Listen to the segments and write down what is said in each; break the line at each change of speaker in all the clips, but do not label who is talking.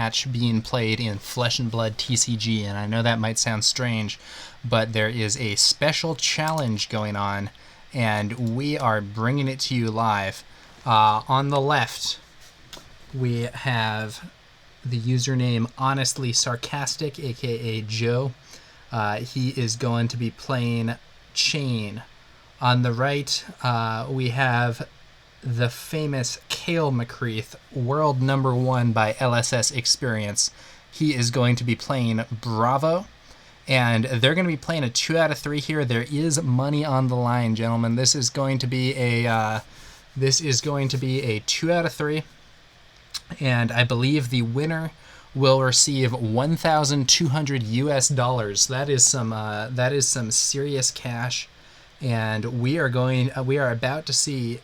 match being played in Flesh and Blood TCG, and I know that might sound strange, but there is a special challenge going on, and we are bringing it to you live. On the left, we have the username Honestly Sarcastic, aka Joe. He is going to be playing Chane. On the right, we have the famous Cayle McCreath, world #1 by LSS Experience. He is going to be playing Bravo, and they're going to be playing a 2 out of 3 here. There is money on the line, gentlemen. This is going to be a 2 out of 3, and I believe the winner will receive $1,200 US. That is some serious cash, and we are about to see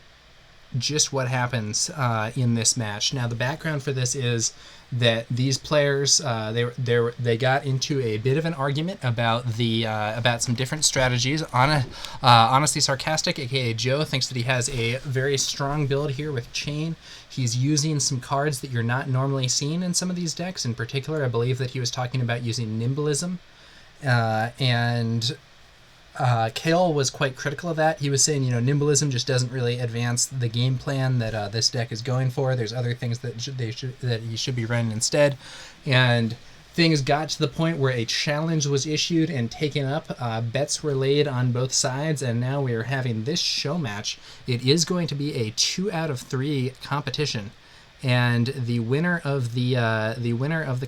just what happens in this match. Now, the background for this is that these players they got into a bit of an argument about some different strategies. Honestly Sarcastic, aka Joe, thinks that he has a very strong build here with Chane. He's using some cards that you're not normally seeing in some of these decks. In particular, I believe that he was talking about using Nimblism, and Cayle was quite critical of that. He was saying, Nimblism just doesn't really advance the game plan that this deck is going for. There's other things that he should be running instead. And things got to the point where a challenge was issued and taken up. Bets were laid on both sides, and now we are having this show match. It is going to be a 2 out of 3 competition, and the winner of the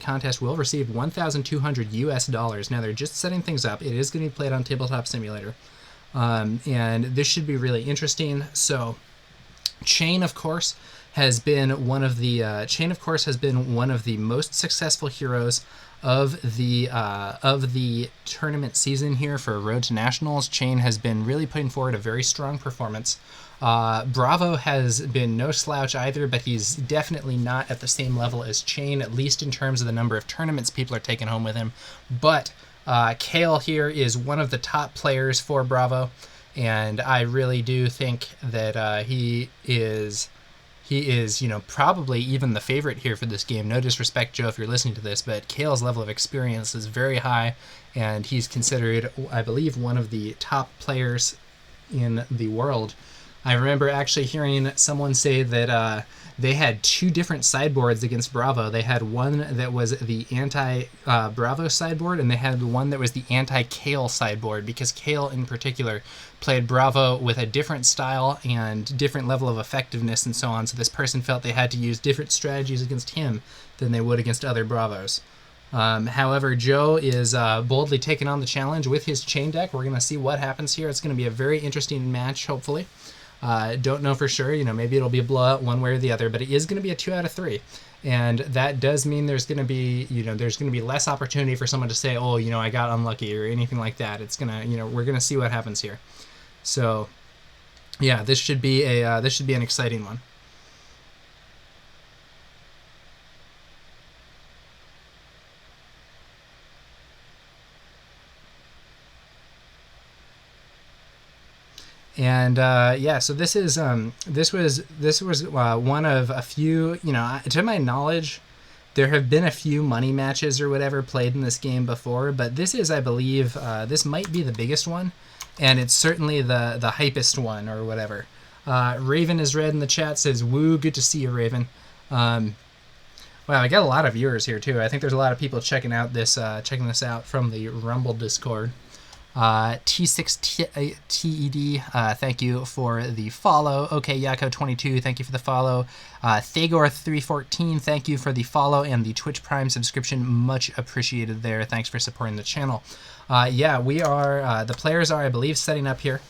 contest will receive $1,200 US. Now, they're just setting things up. It is going to be played on Tabletop Simulator, and this should be really interesting. So, Chane, of course, has been one of the most successful heroes of the tournament season here for Road to Nationals. Chane has been really putting forward a very strong performance. Bravo has been no slouch either, but he's definitely not at the same level as Chane, at least in terms of the number of tournaments people are taking home with him. But Cayle here is one of the top players for Bravo, and I really do think that he is, probably even the favorite here for this game. No disrespect, Joe, if you're listening to this, but Cayle's level of experience is very high, and he's considered, I believe, one of the top players in the world. I remember actually hearing someone say that they had 2 different sideboards against Bravo. They had one that was the anti-Bravo sideboard, and they had one that was the anti-Cayle sideboard, because Cayle in particular played Bravo with a different style and different level of effectiveness and so on, so this person felt they had to use different strategies against him than they would against other Bravos. However, Joe is boldly taking on the challenge with his Chane deck. We're going to see what happens here. It's going to be a very interesting match, hopefully. Don't know for sure, maybe it'll be a blowout one way or the other, but it is going to be a 2 out of 3. And that does mean there's going to be, less opportunity for someone to say, oh, I got unlucky or anything like that. It's going to, we're going to see what happens here. So, yeah, this should be an exciting one. And so this was one of a few, to my knowledge, there have been a few money matches or whatever played in this game before, but this is, I believe, this might be the biggest one, and it's certainly the hypest one or whatever. Raven is red in the chat, says, woo, good to see you, Raven. Wow, I got a lot of viewers here too. I think there's a lot of people checking this out from the Rumble Discord. T6TED, thank you for the follow. Okay, Yako22, thank you for the follow. Thagor314, thank you for the follow and the Twitch Prime subscription. Much appreciated there. Thanks for supporting the channel. Yeah, we are, the players are, I believe, setting up here.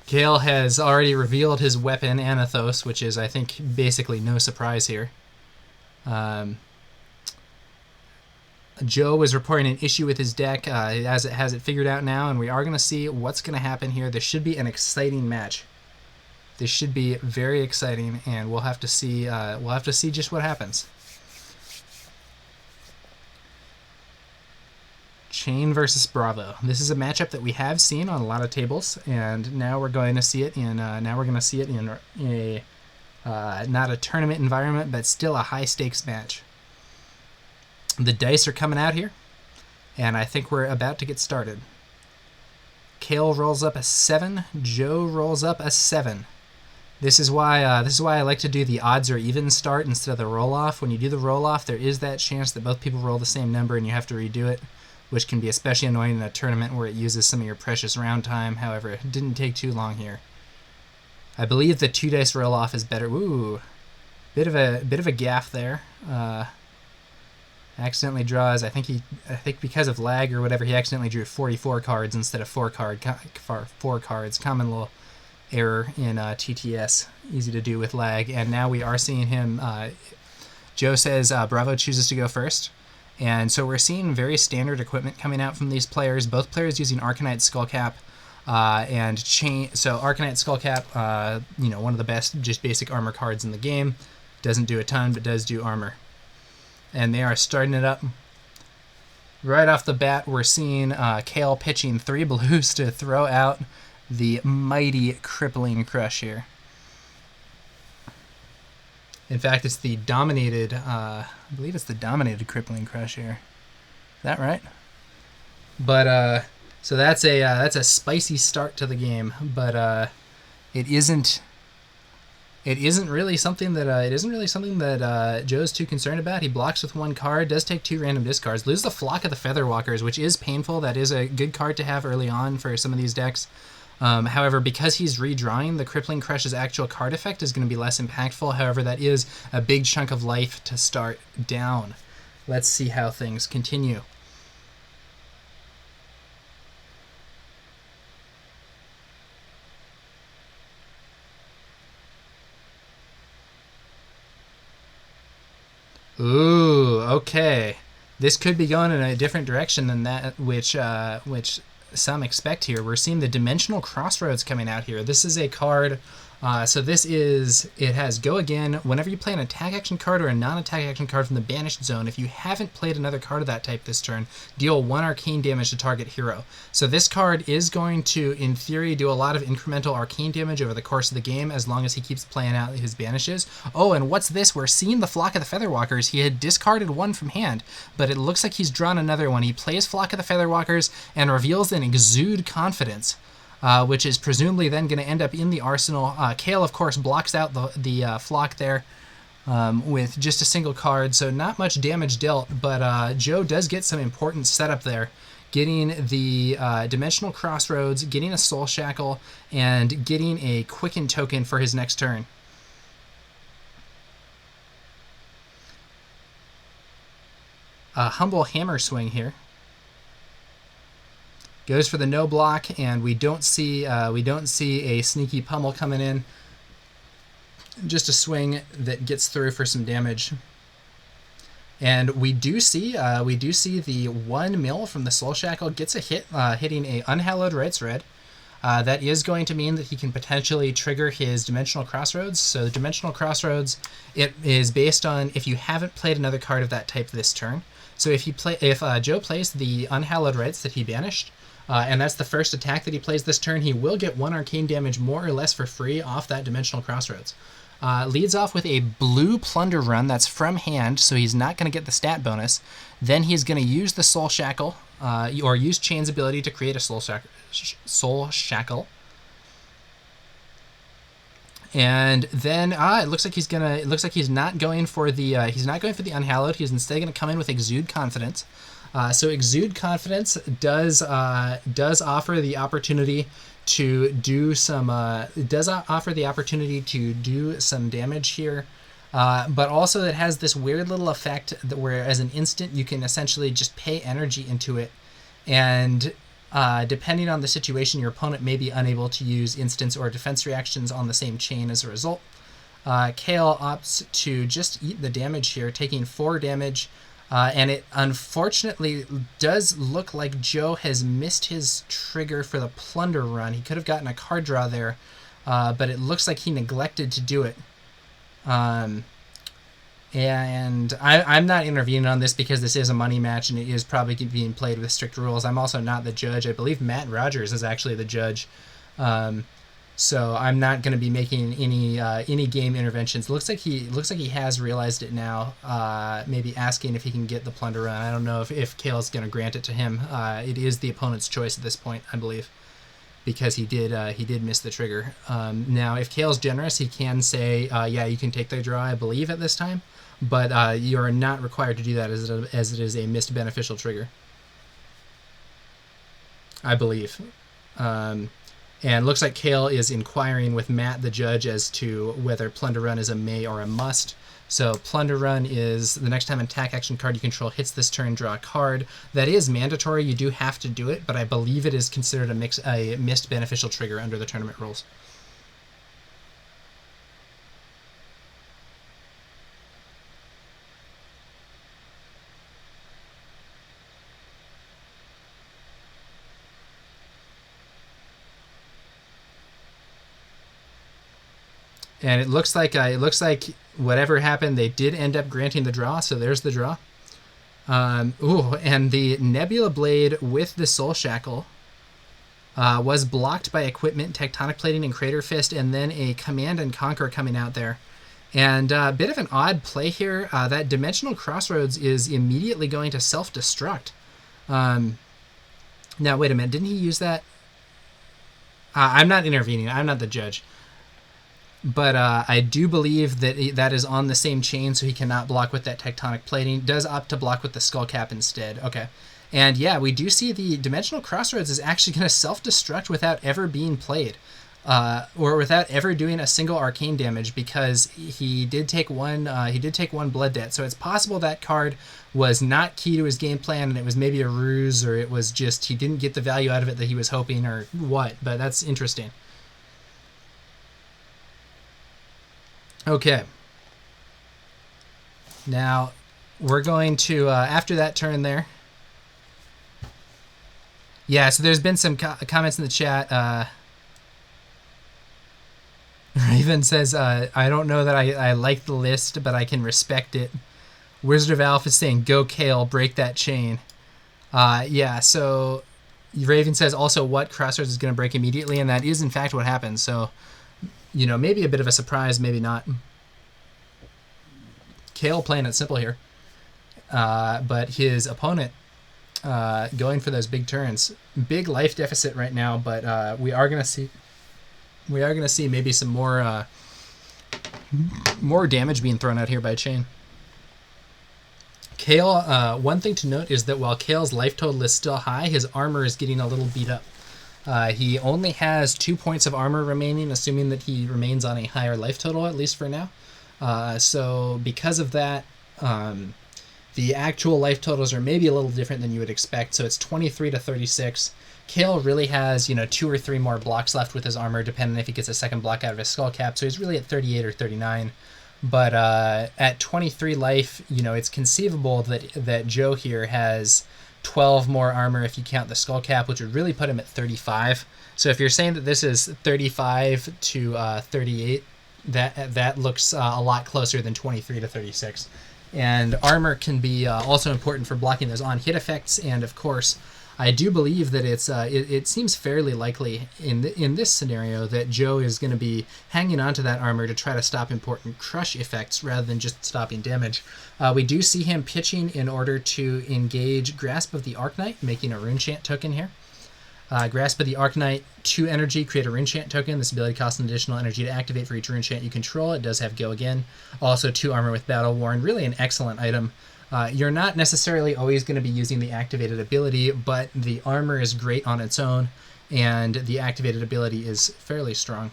Cayle has already revealed his weapon, Anathos, which is, I think, basically no surprise here. Joe is reporting an issue with his deck, has it figured out now, and we are going to see what's going to happen here. This should be an exciting match. This should be very exciting, and we'll have to see just what happens. Chane versus Bravo. This is a matchup that we have seen on a lot of tables, and now we're going to see it in a Not a tournament environment, but still a high-stakes match. The dice are coming out here, and I think we're about to get started. Cayle rolls up a 7. Joe rolls up a 7. This is why I like to do the odds or even start instead of the roll-off. When you do the roll-off, there is that chance that both people roll the same number and you have to redo it, which can be especially annoying in a tournament where it uses some of your precious round time. However, it didn't take too long here. I believe the 2 dice roll-off is better. Ooh, bit of a gaff there. Accidentally draws. I think because of lag or whatever, he accidentally drew 44 cards instead of 4 cards. Common little error in TTS, easy to do with lag. And now we are seeing him. Joe says Bravo chooses to go first, and so we're seeing very standard equipment coming out from these players. Both players using Arcanite Skullcap and Chane. So Arcanite Skullcap, one of the best just basic armor cards in the game. Doesn't do a ton, but does do armor. And they are starting it up. Right off the bat, we're seeing Cayle pitching 3 blues to throw out the mighty Crippling Crush here. In fact, it's the dominated, I believe it's the dominated Crippling Crush here. Is that right? But, so that's a spicy start to the game, but it isn't really something that Joe's too concerned about. He blocks with 1 card, does take 2 random discards, loses the Flock of the Featherwalkers, which is painful. That is a good card to have early on for some of these decks. However, because he's redrawing, the Crippling Crush's actual card effect is going to be less impactful. However, that is a big chunk of life to start down. Let's see how things continue. Ooh, okay. This could be going in a different direction than that, which some expect here. We're seeing the Dimensional Crossroads coming out here. This is a card. It has Go Again. Whenever you play an attack action card or a non-attack action card from the Banished Zone, if you haven't played another card of that type this turn, deal 1 arcane damage to target hero. So this card is going to, in theory, do a lot of incremental arcane damage over the course of the game as long as he keeps playing out his banishes. Oh, and what's this? We're seeing the Flock of the Featherwalkers. He had discarded 1 from hand, but it looks like he's drawn another one. He plays Flock of the Featherwalkers and reveals an Exude Confidence. Which is presumably then going to end up in the arsenal. Cayle, of course, blocks out the Flock there with just a single card, so not much damage dealt, but Joe does get some important setup there, getting the Dimensional Crossroads, getting a Soul Shackle, and getting a Quicken token for his next turn. A Humble Hammer Swing here. Goes for the no block, and we don't see a sneaky pummel coming in. Just a swing that gets through for some damage. And we do see the 1 mil from the Soul Shackle gets a hit, hitting a Unhallowed Rites Red. That is going to mean that he can potentially trigger his Dimensional Crossroads. So the Dimensional Crossroads, it is based on if you haven't played another card of that type this turn. So if Joe plays the Unhallowed Rites that he banished, and that's the first attack that he plays this turn, he will get 1 arcane damage more or less for free off that Dimensional Crossroads. Leads off with a blue Plunder Run that's from hand, so he's not going to get the stat bonus. Then he's going to use the Soul Shackle, or use Chane's ability to create a Soul Shackle. And then it looks like he's not going for the Unhallowed. He's instead going to come in with Exude Confidence. So Exude Confidence does offer the opportunity to do some damage here, but also it has this weird little effect that where as an instant you can essentially just pay energy into it, and depending on the situation, your opponent may be unable to use instance or defense reactions on the same chain as a result. Cayle opts to just eat the damage here, taking 4 damage. And it unfortunately does look like Joe has missed his trigger for the Plunder Run. He could have gotten a card draw there, but it looks like he neglected to do it. And I'm not intervening on this because this is a money match and it is probably being played with strict rules. I'm also not the judge. I believe Matt Rogers is actually the judge. So I'm not going to be making any game interventions. Looks like he has realized it now. Maybe asking if he can get the plunder run. I don't know if Cayle's going to grant it to him. It is the opponent's choice at this point, I believe, because he did miss the trigger. Now, if Cayle's generous, he can say, yeah, you can take the draw, I believe, at this time. But you are not required to do that as it is a missed beneficial trigger, I believe. And looks like Cayle is inquiring with Matt, the judge, as to whether Plunder Run is a may or a must. So Plunder Run is the next time an attack action card you control hits this turn, draw a card. That is mandatory. You do have to do it, but I believe it is considered a missed beneficial trigger under the tournament rules. And it looks like whatever happened, they did end up granting the draw. So there's the draw. And the Nebula Blade with the Soul Shackle was blocked by equipment, Tectonic Plating, and Crater Fist, and then a Command and Conquer coming out there. And a bit of an odd play here. That Dimensional Crossroads is immediately going to self-destruct. Now, wait a minute. Didn't he use that? I'm not intervening. I'm not the judge. But I do believe that that is on the same chain, so he cannot block with that Tectonic Plating. Does opt to block with the Skull Cap instead. Okay. And yeah, we do see the Dimensional Crossroads is actually going to self-destruct without ever being played. Or without ever doing a single arcane damage, because he did take one blood debt. So it's possible that card was not key to his game plan, and it was maybe a ruse, or it was just he didn't get the value out of it that he was hoping, or what. But that's interesting. Okay. Now, we're going to, after that turn there. Yeah, so there's been some comments in the chat. Raven says, I don't know that I like the list, but I can respect it. Wizard of Alpha is saying, go Cayle, break that chain. Yeah, so Raven says also what Crossroads is going to break immediately, and that is in fact what happened. So, you know, maybe a bit of a surprise, maybe not. Cayle playing it simple here. But his opponent going for those big turns. Big life deficit right now, but we are going to see maybe some more damage being thrown out here by Chane. Cayle, one thing to note is that while Cayle's life total is still high, his armor is getting a little beat up. He only has 2 points of armor remaining, assuming that he remains on a higher life total, at least for now. So because of that, the actual life totals are maybe a little different than you would expect. So it's 23 to 36. Cayle really has, 2 or 3 more blocks left with his armor, depending if he gets a second block out of his skull cap. So he's really at 38 or 39. But at 23 life, it's conceivable that Joe here has 12 more armor if you count the skull cap, which would really put him at 35. So if you're saying that this is 35 to 38, that looks a lot closer than 23 to 36. And armor can be also important for blocking those on-hit effects. And of course, I do believe that it seems fairly likely in this scenario that Joe is going to be hanging on to that armor to try to stop important crush effects rather than just stopping damage. We do see him pitching in order to engage Grasp of the Arknight, making a Runechant token here. Grasp of the Arknight, 2 energy, create a Runechant token. This ability costs an additional energy to activate for each Runechant you control. It does have Go Again. Also 2 armor with Battle Worn. Really an excellent item. You're not necessarily always going to be using the activated ability, but the armor is great on its own, and the activated ability is fairly strong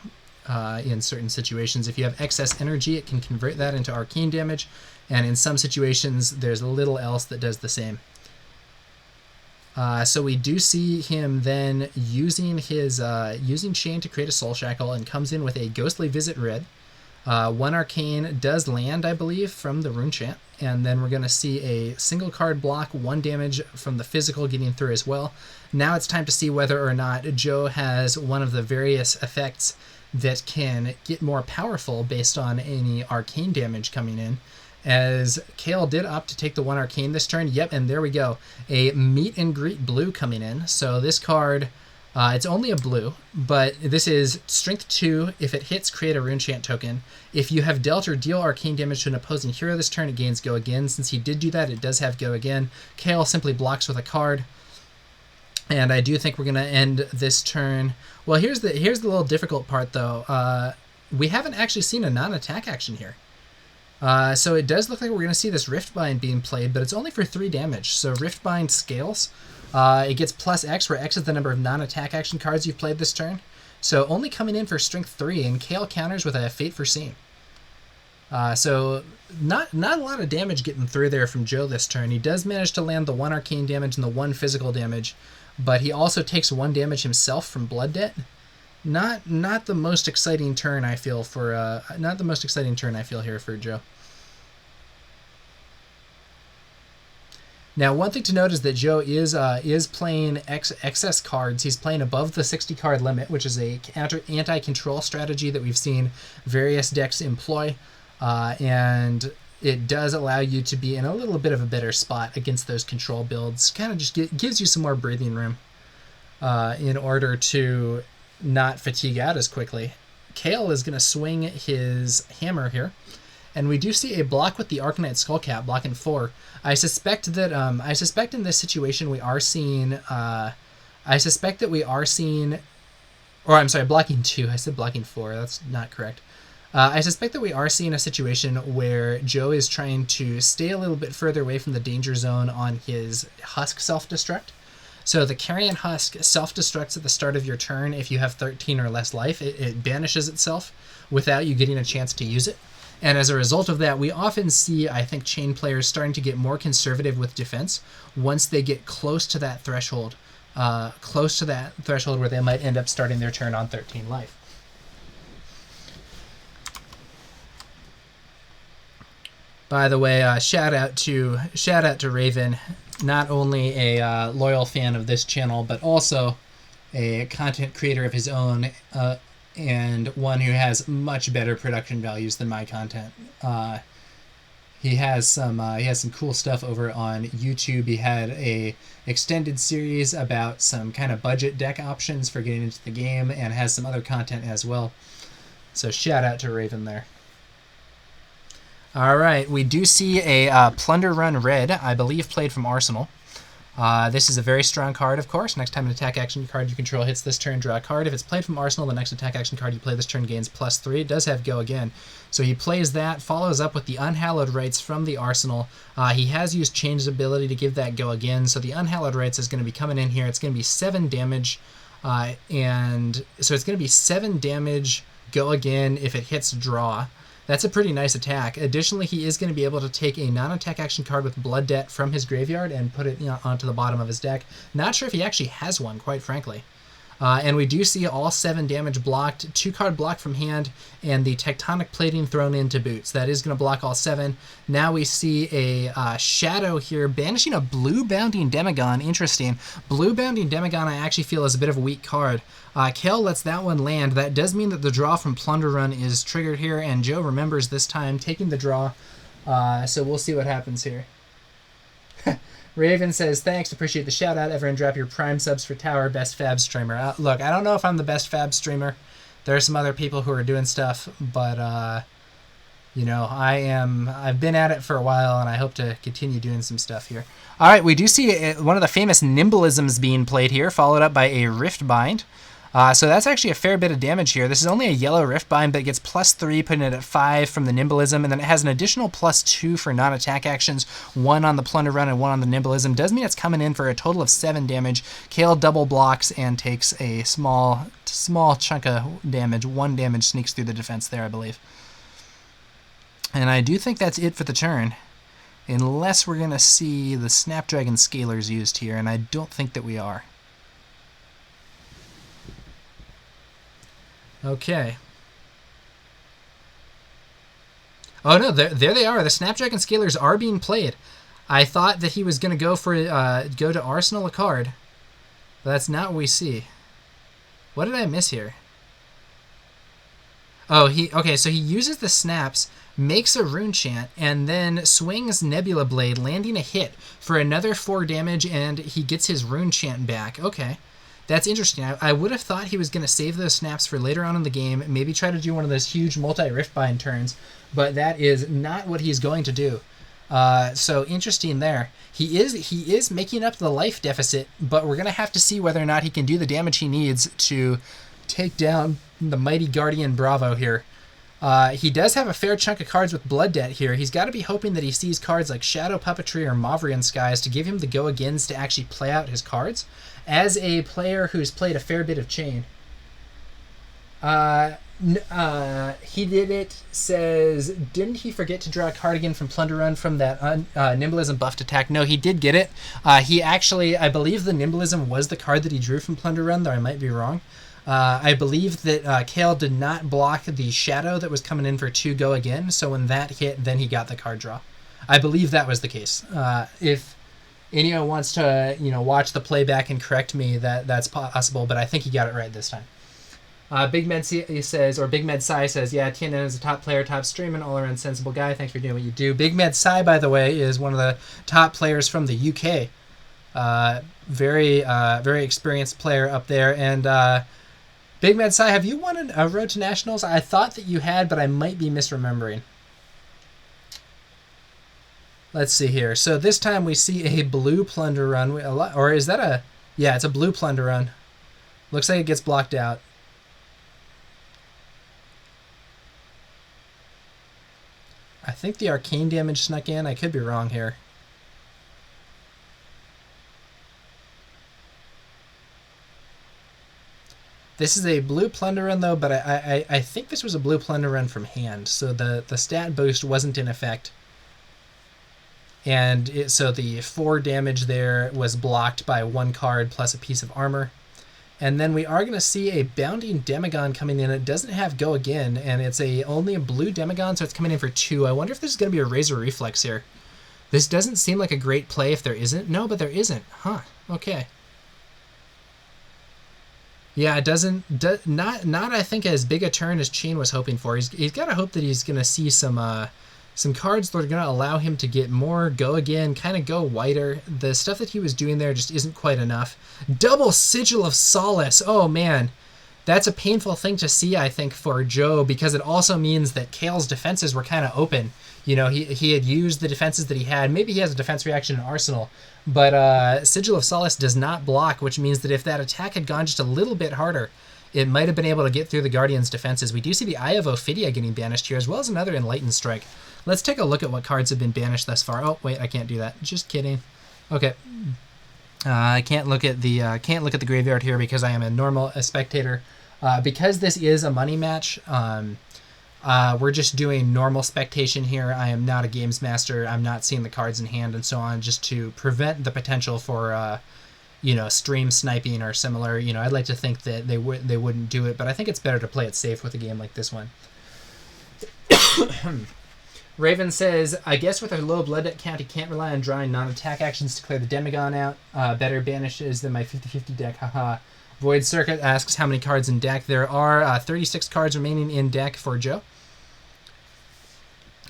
in certain situations. If you have excess energy, it can convert that into arcane damage, and in some situations, there's little else that does the same. So we do see him then using his using Chane to create a Soul Shackle, and comes in with a Ghostly Visit red. 1 arcane does land, I believe, from the Runechant, and then we're going to see a single card block, 1 damage from the physical getting through as well. Now it's time to see whether or not Joe has one of the various effects that can get more powerful based on any arcane damage coming in. As Cayle did opt to take the 1 arcane this turn. Yep, and there we go. A Meet and Greet blue coming in. So this card It's only a blue, but this is strength 2. If it hits, create a Runechant token. If you have dealt or deal arcane damage to an opposing hero this turn, it gains Go Again. Since he did do that, it does have Go Again. Cayle simply blocks with a card. And I do think we're going to end this turn. Well, here's the little difficult part, though. We haven't actually seen a non-attack action here. So it does look like we're going to see this Riftbind being played, but it's only for 3 damage. So Riftbind scales. It gets plus X, where X is the number of non-attack action cards you've played this turn. So only coming in for strength 3, and Cayle counters with a Fate Foreseen. So not a lot of damage getting through there from Joe this turn. He does manage to land the 1 arcane damage and the 1 physical damage, but he also takes 1 damage himself from Blood Debt. Not the most exciting turn I feel for here for Joe. Now, one thing to note is that Joe is playing excess cards. He's playing above the 60 card limit, which is a anti-control strategy that we've seen various decks employ, and it does allow you to be in a little bit of a better spot against those control builds. Kind of just gives you some more breathing room in order to not fatigue out as quickly. Cayle is going to swing his hammer here. And we do see a block with the Arcanite Skullcap, blocking 4. I suspect in this situation we are seeing, blocking 2. I said blocking 4. That's not correct. I suspect that we are seeing a situation where Joe is trying to stay a little bit further away from the danger zone on his Husk self-destruct. So the Carrion Husk self-destructs at the start of your turn. If you have 13 or less life, it banishes itself without you getting a chance to use it. And as a result of that, we often see, I think, Chane players starting to get more conservative with defense once they get close to that threshold where they might end up starting their turn on 13 life. By the way, shout out to Raven, not only a loyal fan of this channel, but also a content creator of his own, and one who has much better production values than my content. He has some cool stuff over on YouTube. He had a extended series about some kind of budget deck options for getting into the game, and has some other content as well. So shout out to Raven there. All right, we do see a Plunder Run Red, I believe played from Arsenal. This is a very strong card, of course. Next time an attack action card you control hits this turn, draw a card. If it's played from Arsenal, the next attack action card you play this turn gains +3. It does have Go Again. So he plays that, follows up with the Unhallowed Rites from the Arsenal. He has used Chane's ability to give that Go Again, so the Unhallowed Rites is going to be coming in here. It's going to be 7 damage, and so it's going to be 7 damage Go Again if it hits draw. That's a pretty nice attack. Additionally, he is going to be able to take a non-attack action card with Blood Debt from his graveyard and put it onto the bottom of his deck. Not sure if he actually has one, quite frankly. And we do see all 7 damage blocked, 2-card block from hand, and the Tectonic Plating thrown into boots. That is going to block all 7. Now we see a Shadow here, banishing a Blue Bounding Demagon. Interesting. Blue Bounding Demagon I actually feel is a bit of a weak card. Cayle lets that one land. That does mean that the draw from Plunder Run is triggered here, and Joe remembers this time taking the draw. So we'll see what happens here. Raven says, thanks, appreciate the shout out. Everyone drop your Prime subs for Tower, best FAB streamer. Look, I don't know if I'm the best FAB streamer. There are some other people who are doing stuff, but, you know, I've been at it for a while, and I hope to continue doing some stuff here. All right, we do see one of the famous Nimbleisms being played here, followed up by a Riftbind. So that's actually a fair bit of damage here. This is only a yellow Riftbind, but it gets +3, putting it at 5 from the Nimbleism, and then it has an additional +2 for non-attack actions, 1 on the Plunder Run and 1 on the Nimbleism. Does mean it's coming in for a total of 7 damage. Cayle double blocks and takes a small chunk of damage. 1 damage sneaks through the defense there, I believe. And I do think that's it for the turn, unless we're going to see the Snapdragon Scalers used here, and I don't think that we are. Okay. Oh no, there they are. The Snapdragon Scalers are being played. I thought that he was going to go to Arsenal a card, but that's not what we see. What did I miss here? Oh, okay, so he uses the snaps, makes a Runechant, and then swings Nebula Blade, landing a hit for another 4 damage, and he gets his Runechant back. Okay. That's interesting. I would have thought he was going to save those snaps for later on in the game, maybe try to do one of those huge multi-riftbind turns, but that is not what he's going to do. So interesting there. He is making up the life deficit, but we're going to have to see whether or not he can do the damage he needs to take down the mighty Guardian Bravo here. He does have a fair chunk of cards with Blood Debt here. He's got to be hoping that he sees cards like Shadow Puppetry or Mavrian Skies to give him the go-agains to actually play out his cards. As a player who's played a fair bit of Chane, he did it, says, didn't he forget to draw a card again from Plunder Run from that Nimblism buffed attack? No, he did get it. He actually, I believe the Nimblism was the card that he drew from Plunder Run, though I might be wrong. I believe that Cayle did not block the Shadow that was coming in for 2 go again, so when that hit, then he got the card draw. I believe that was the case. If anyone wants to, watch the playback and correct me, that's possible, but I think he got it right this time. Big Med says, or Big Med Sai says, yeah, TNN is a top player, top streamer, and all-around sensible guy. Thanks for doing what you do. Big Med Sai, by the way, is one of the top players from the UK. Very experienced player up there. And Big Med Sai, have you won a Road to Nationals? I thought that you had, but I might be misremembering. Let's see here. So this time we see a blue Plunder Run. Or is that a... Yeah, it's a blue Plunder Run. Looks like it gets blocked out. I think the arcane damage snuck in. I could be wrong here. This is a blue Plunder Run, though, but I think this was a blue Plunder Run from hand, so the stat boost wasn't in effect. And so the 4 damage there was blocked by 1 card plus a piece of armor. And then we are going to see a Bounding Demagon coming in. It doesn't have Go Again, and it's only a blue Demagon, so it's coming in for 2. I wonder if there's going to be a Razor Reflex here. This doesn't seem like a great play if there isn't. No, but there isn't. Huh. Okay. Yeah, it doesn't... Not I think, as big a turn as Chane was hoping for. He's got to hope that he's going to see some cards that are going to allow him to get more Go Again, kind of go wider. The stuff that he was doing there just isn't quite enough. Double Sigil of Solace. Oh, man. That's a painful thing to see, I think, for Joe, because it also means that Cayle's defenses were kind of open. He had used the defenses that he had. Maybe he has a defense reaction in Arsenal, but Sigil of Solace does not block, which means that if that attack had gone just a little bit harder, it might have been able to get through the Guardian's defenses. We do see the Eye of Ophidia getting banished here, as well as another Enlightened Strike. Let's take a look at what cards have been banished thus far. Oh, wait, I can't do that. Just kidding. Okay. I can't look at the graveyard here because I am a spectator. Because this is a money match, we're just doing normal spectation here. I am not a games master. I'm not seeing the cards in hand and so on, just to prevent the potential for stream sniping or similar. I'd like to think that they wouldn't do it, but I think it's better to play it safe with a game like this one. Raven says, I guess with a low blood debt count, he can't rely on drawing non-attack actions to clear the Demagon out. Better banishes than my 50-50 deck, haha. Void Circuit asks how many cards in deck. There are 36 cards remaining in deck for Joe.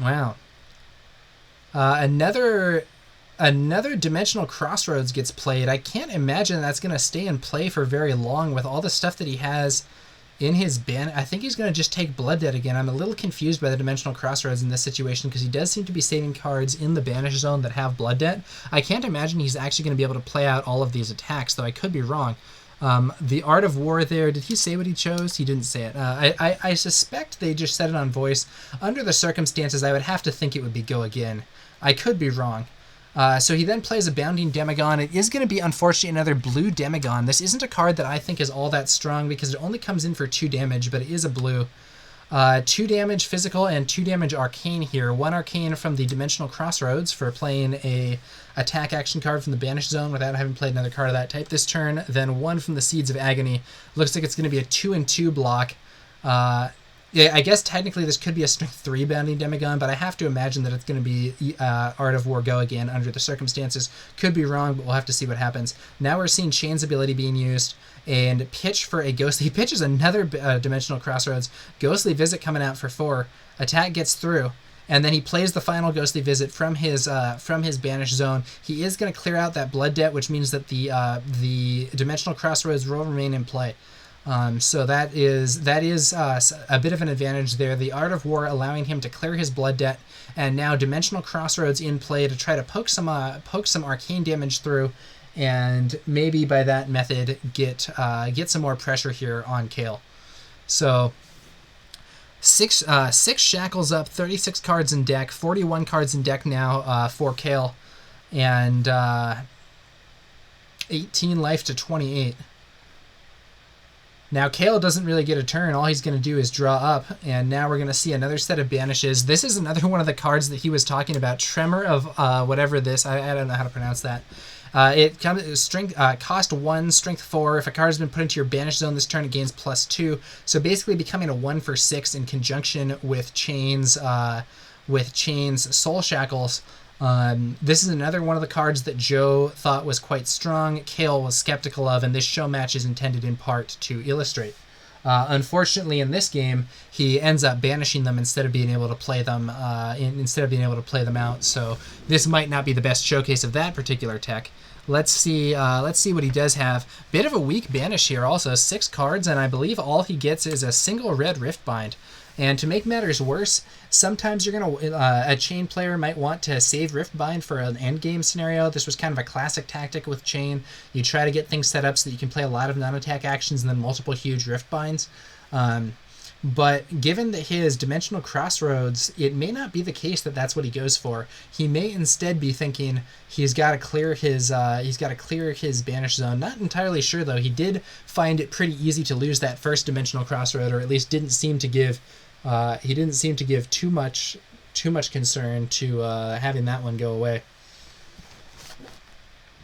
Wow. Another Dimensional Crossroads gets played. I can't imagine that's going to stay in play for very long with all the stuff that he has in his ban. I think he's going to just take Blood Debt again. I'm a little confused by the Dimensional Crossroads in this situation because he does seem to be saving cards in the Banish Zone that have Blood Debt. I can't imagine he's actually going to be able to play out all of these attacks, though I could be wrong. The Art of War there, did he say what he chose? He didn't say it. I suspect they just said it on voice. Under the circumstances, I would have to think it would be Go Again. I could be wrong. So he then plays a Bounding Demagon. It is going to be, unfortunately, another blue Demagon. This isn't a card that I think is all that strong because it only comes in for 2 damage, but it is a blue. 2 damage physical and 2 damage arcane here. 1 arcane from the Dimensional Crossroads for playing a attack action card from the Banish Zone without having played another card of that type this turn. Then 1 from the Seeds of Agony. Looks like it's going to be a 2-2 block. Yeah, I guess technically this could be a Strength 3 Bounding Demagon, but I have to imagine that it's going to be Art of War Go Again under the circumstances. Could be wrong, but we'll have to see what happens. Now we're seeing Chane's ability being used, and pitch for a Ghostly. He pitches another Dimensional Crossroads. Ghostly Visit coming out for 4. Attack gets through, and then he plays the final Ghostly Visit from his banished zone. He is going to clear out that Blood Debt, which means that the Dimensional Crossroads will remain in play. So that is a bit of an advantage there. The Art of War allowing him to clear his Blood Debt, and now Dimensional Crossroads in play to try to poke some arcane damage through, and maybe by that method get some more pressure here on Cayle. So six shackles up, 36 cards in deck, 41 cards in deck now for Cayle, and 18 life to 28. Now, Cayle doesn't really get a turn. All he's going to do is draw up, and now we're going to see another set of banishes. This is another one of the cards that he was talking about. Tremor of whatever this. I don't know how to pronounce that. It comes strength cost 1, strength 4. If a card has been put into your banish zone this turn, it gains +2. So basically becoming a 1 for 6 in conjunction with Chane's Soul Shackles. This is another one of the cards that Joe thought was quite strong, Cayle was skeptical of, and this show match is intended in part to illustrate. Unfortunately, in this game, he ends up banishing them instead of being able to play them out. So this might not be the best showcase of that particular tech. Let's see what he does have. Bit of a weak banish here. Also 6 cards, and I believe all he gets is a single red Riftbind. And to make matters worse, sometimes you're a Chane player might want to save Riftbind for an endgame scenario. This was kind of a classic tactic with Chane. You try to get things set up so that you can play a lot of non-attack actions and then multiple huge Riftbinds. But given that his Dimensional Crossroads, it may not be the case that that's what he goes for. He may instead be thinking he's got to clear his banish zone. Not entirely sure though. He did find it pretty easy to lose that first Dimensional Crossroad, or at least didn't seem to give too much concern to having that one go away.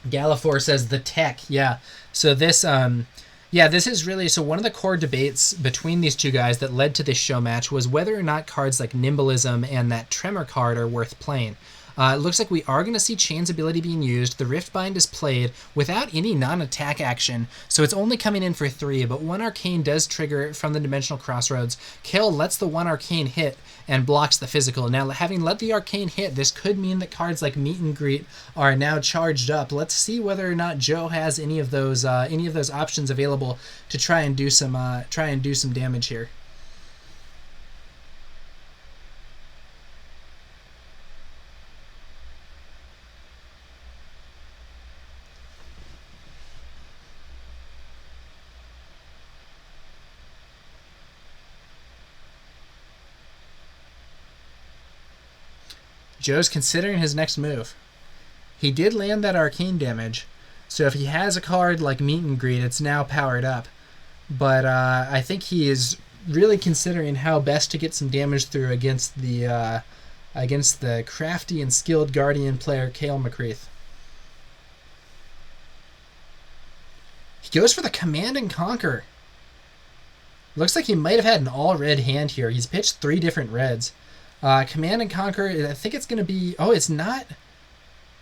Galafor says the tech, yeah. So this. This is really, so one of the core debates between these two guys that led to this show match was whether or not cards like Nimblism and that Tremor card are worth playing. It looks like we are going to see Chane's ability being used. The Riftbind is played without any non-attack action, so it's only coming in for 3, but 1 Arcane does trigger from the Dimensional Crossroads. Cayle lets the 1 Arcane hit and blocks the physical. Now, having let the Arcane hit, this could mean that cards like Meet and Greet are now charged up. Let's see whether or not Joe has any of those options available to try and do some damage here. Joe's considering his next move. He did land that arcane damage, so if he has a card like Meet and Greet, it's now powered up. But I think he is really considering how best to get some damage through against the crafty and skilled Guardian player Cayle McCreath. He goes for the Command and Conquer. Looks like he might have had an all-red hand here. He's pitched 3 different reds. Command and Conquer, I think it's going to be... Oh, it's not.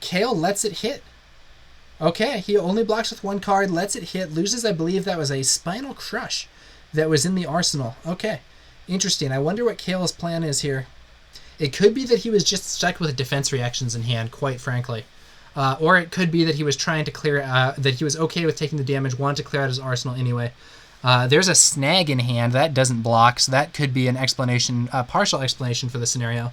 Cayle lets it hit. Okay, he only blocks with 1 card, lets it hit, loses, I believe that was a Spinal Crush that was in the arsenal. Okay, interesting. I wonder what Cayle's plan is here. It could be that he was just stuck with defense reactions in hand, quite frankly. Or it could be that he was trying to clear that he was okay with taking the damage, wanted to clear out his arsenal anyway. There's a Snag in hand. That doesn't block, so that could be an explanation, a partial explanation for the scenario.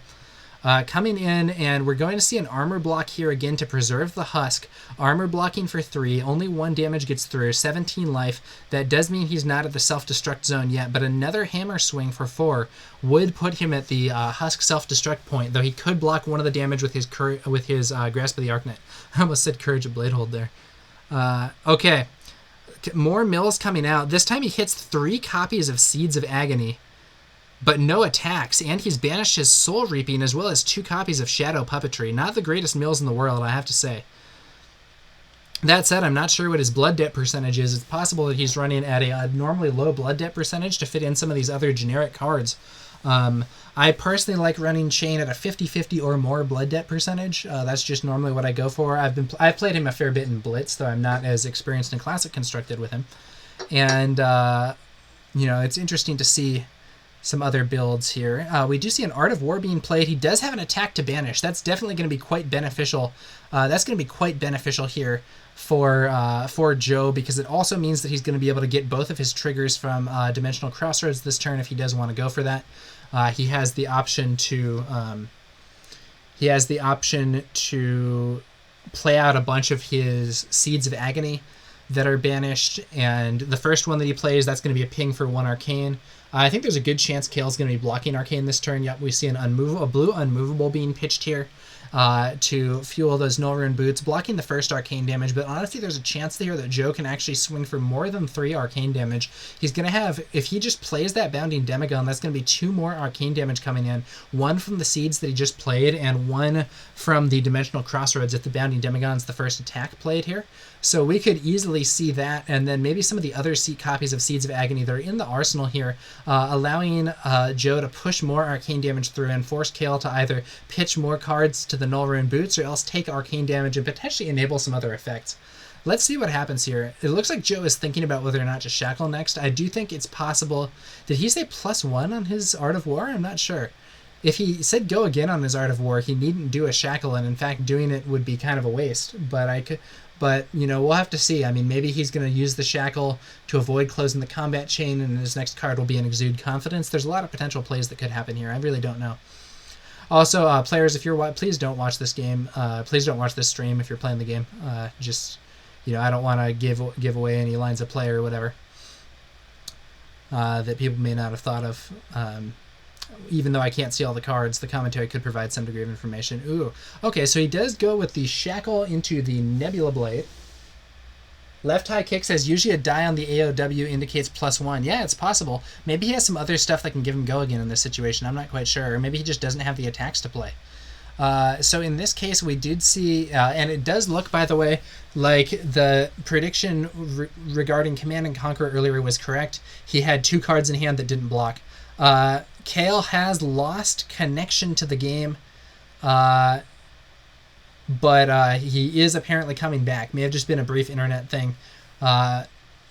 Coming in, and we're going to see an armor block here again to preserve the husk. Armor blocking for 3, only 1 damage gets through, 17 life. That does mean he's not at the self-destruct zone yet, but another hammer swing for 4 would put him at the husk self-destruct point, though he could block one of the damage with his Grasp of the Arknet. I almost said Courage of Bladehold there. Okay. More mills coming out. This time he hits 3 copies of Seeds of Agony, but no attacks, and he's banished his Soul Reaping as well as 2 copies of Shadow Puppetry. Not the greatest mills in the world, I have to say. That said, I'm not sure what his blood debt percentage is. It's possible that he's running at a normally low blood debt percentage to fit in some of these other generic cards. I personally like running Chane at a 50-50 or more blood debt percentage. That's just normally what I go for. I've played him a fair bit in Blitz, though I'm not as experienced in Classic Constructed with him. And it's interesting to see some other builds here. We do see an Art of War being played. He does have an attack to banish. That's definitely going to be quite beneficial. That's going to be quite beneficial here for Joe, because it also means that he's going to be able to get both of his triggers from Dimensional Crossroads this turn if he does want to go for that. He has the option to play out a bunch of his Seeds of Agony that are banished, and the first one that he plays, that's going to be a ping for 1 Arcane. I think there's a good chance Cayle's going to be blocking Arcane this turn. Yep, we see a blue unmovable being pitched here to fuel those Null Rune Boots, blocking the first Arcane damage, but honestly there's a chance here that Joe can actually swing for more than 3 Arcane damage. He's going to have, if he just plays that Bounding Demagon, that's going to be 2 more Arcane damage coming in, 1 from the Seeds that he just played, and 1 from the Dimensional Crossroads if the Bounding Demagon's the first attack played here. So we could easily see that, and then maybe some of the other copies of Seeds of Agony that are in the arsenal here, allowing Joe to push more Arcane damage through and force Cayle to either pitch more cards to the Null Rune Boots or else take Arcane damage and potentially enable some other effects. Let's see what happens here. It looks like Joe is thinking about whether or not to Shackle next. I do think it's possible. Did he say +1 on his Art of War? I'm not sure. If he said go again on his Art of War, he needn't do a Shackle, and in fact doing it would be kind of a waste. But, you know, we'll have to see. I mean, maybe he's going to use the Shackle to avoid closing the combat chain, and his next card will be an Exude Confidence. There's a lot of potential plays that could happen here. I really don't know. Also, players, if you're please don't watch this game. Please don't watch this stream if you're playing the game. Just, you know, I don't want to give away any lines of play or whatever that people may not have thought of. Even though I can't see all the cards, the commentary could provide some degree of information. Ooh. Okay, so he does go with the Shackle into the Nebula Blade. Left high kick says usually a die on the AOW indicates +1. Yeah, it's possible. Maybe he has some other stuff that can give him go again in this situation. I'm not quite sure. Or maybe he just doesn't have the attacks to play. So in this case, we did see, and it does look, by the way, like the prediction regarding Command and Conquer earlier was correct. He had 2 cards in hand that didn't block. Cayle has lost connection to the game, but he is apparently coming back. May have just been a brief internet thing.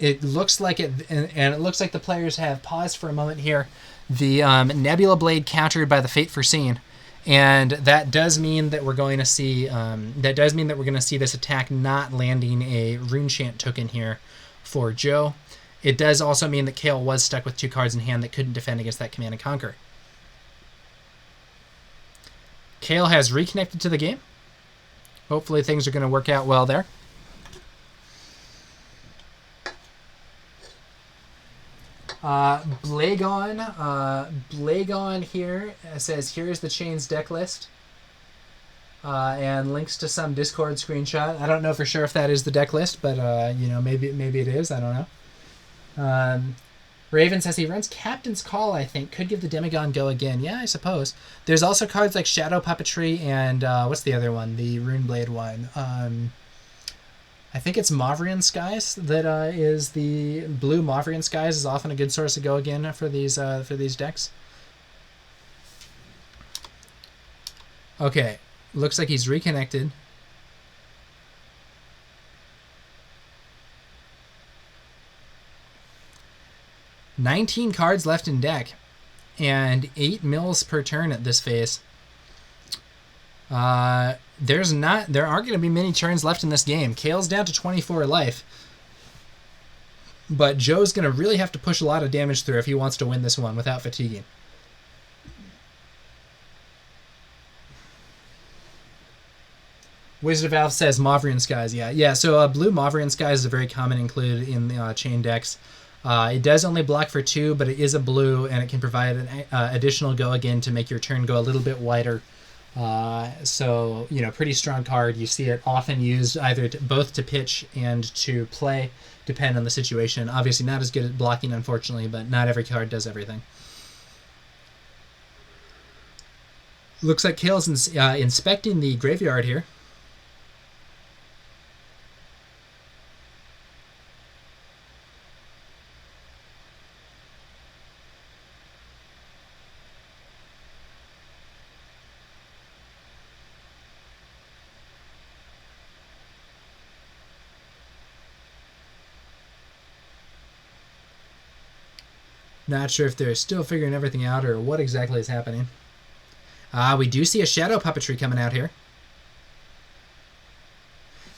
It looks like it, and it looks like the players have paused for a moment here. The Nebula Blade countered by the Fate Foreseen, and that does mean that we're going to see this attack not landing a Runechant token here for Joe. It does also mean that Cayle was stuck with 2 cards in hand that couldn't defend against that Command and Conquer. Cayle has reconnected to the game. Hopefully things are going to work out well there. Blagon here says, here's the Chane's deck list. And links to some Discord screenshot. I don't know for sure if that is the deck list, but you know, maybe it is. I don't know. Raven says he runs Captain's Call, I think. Could give the Demagon go again. Yeah, I suppose. There's also cards like Shadow Puppetry and what's the other one? The Runeblade one. I think it's Mavrian Skies that is the blue Mavrian Skies is often a good source to go again for these decks. Okay, looks like he's reconnected. $19 cards left in deck, and 8 mills per turn at this phase. There aren't going to be many turns left in this game. Cayle's down to 24 life, but Joe's going to really have to push a lot of damage through if he wants to win this one without fatiguing. Wizard of Alpha says Mavrian Skies. Yeah. So blue Mavrian Skies is a very common include in the Chane decks. It does only block for 2, but it is a blue, and it can provide an additional go again to make your turn go a little bit wider. So, you know, pretty strong card. You see it often used either both to pitch and to play, depending on the situation. Obviously not as good at blocking, unfortunately, but not every card does everything. Looks like Cayle's inspecting the graveyard here. Not sure if they're still figuring everything out or what exactly is happening. We do see a shadow puppetry coming out here.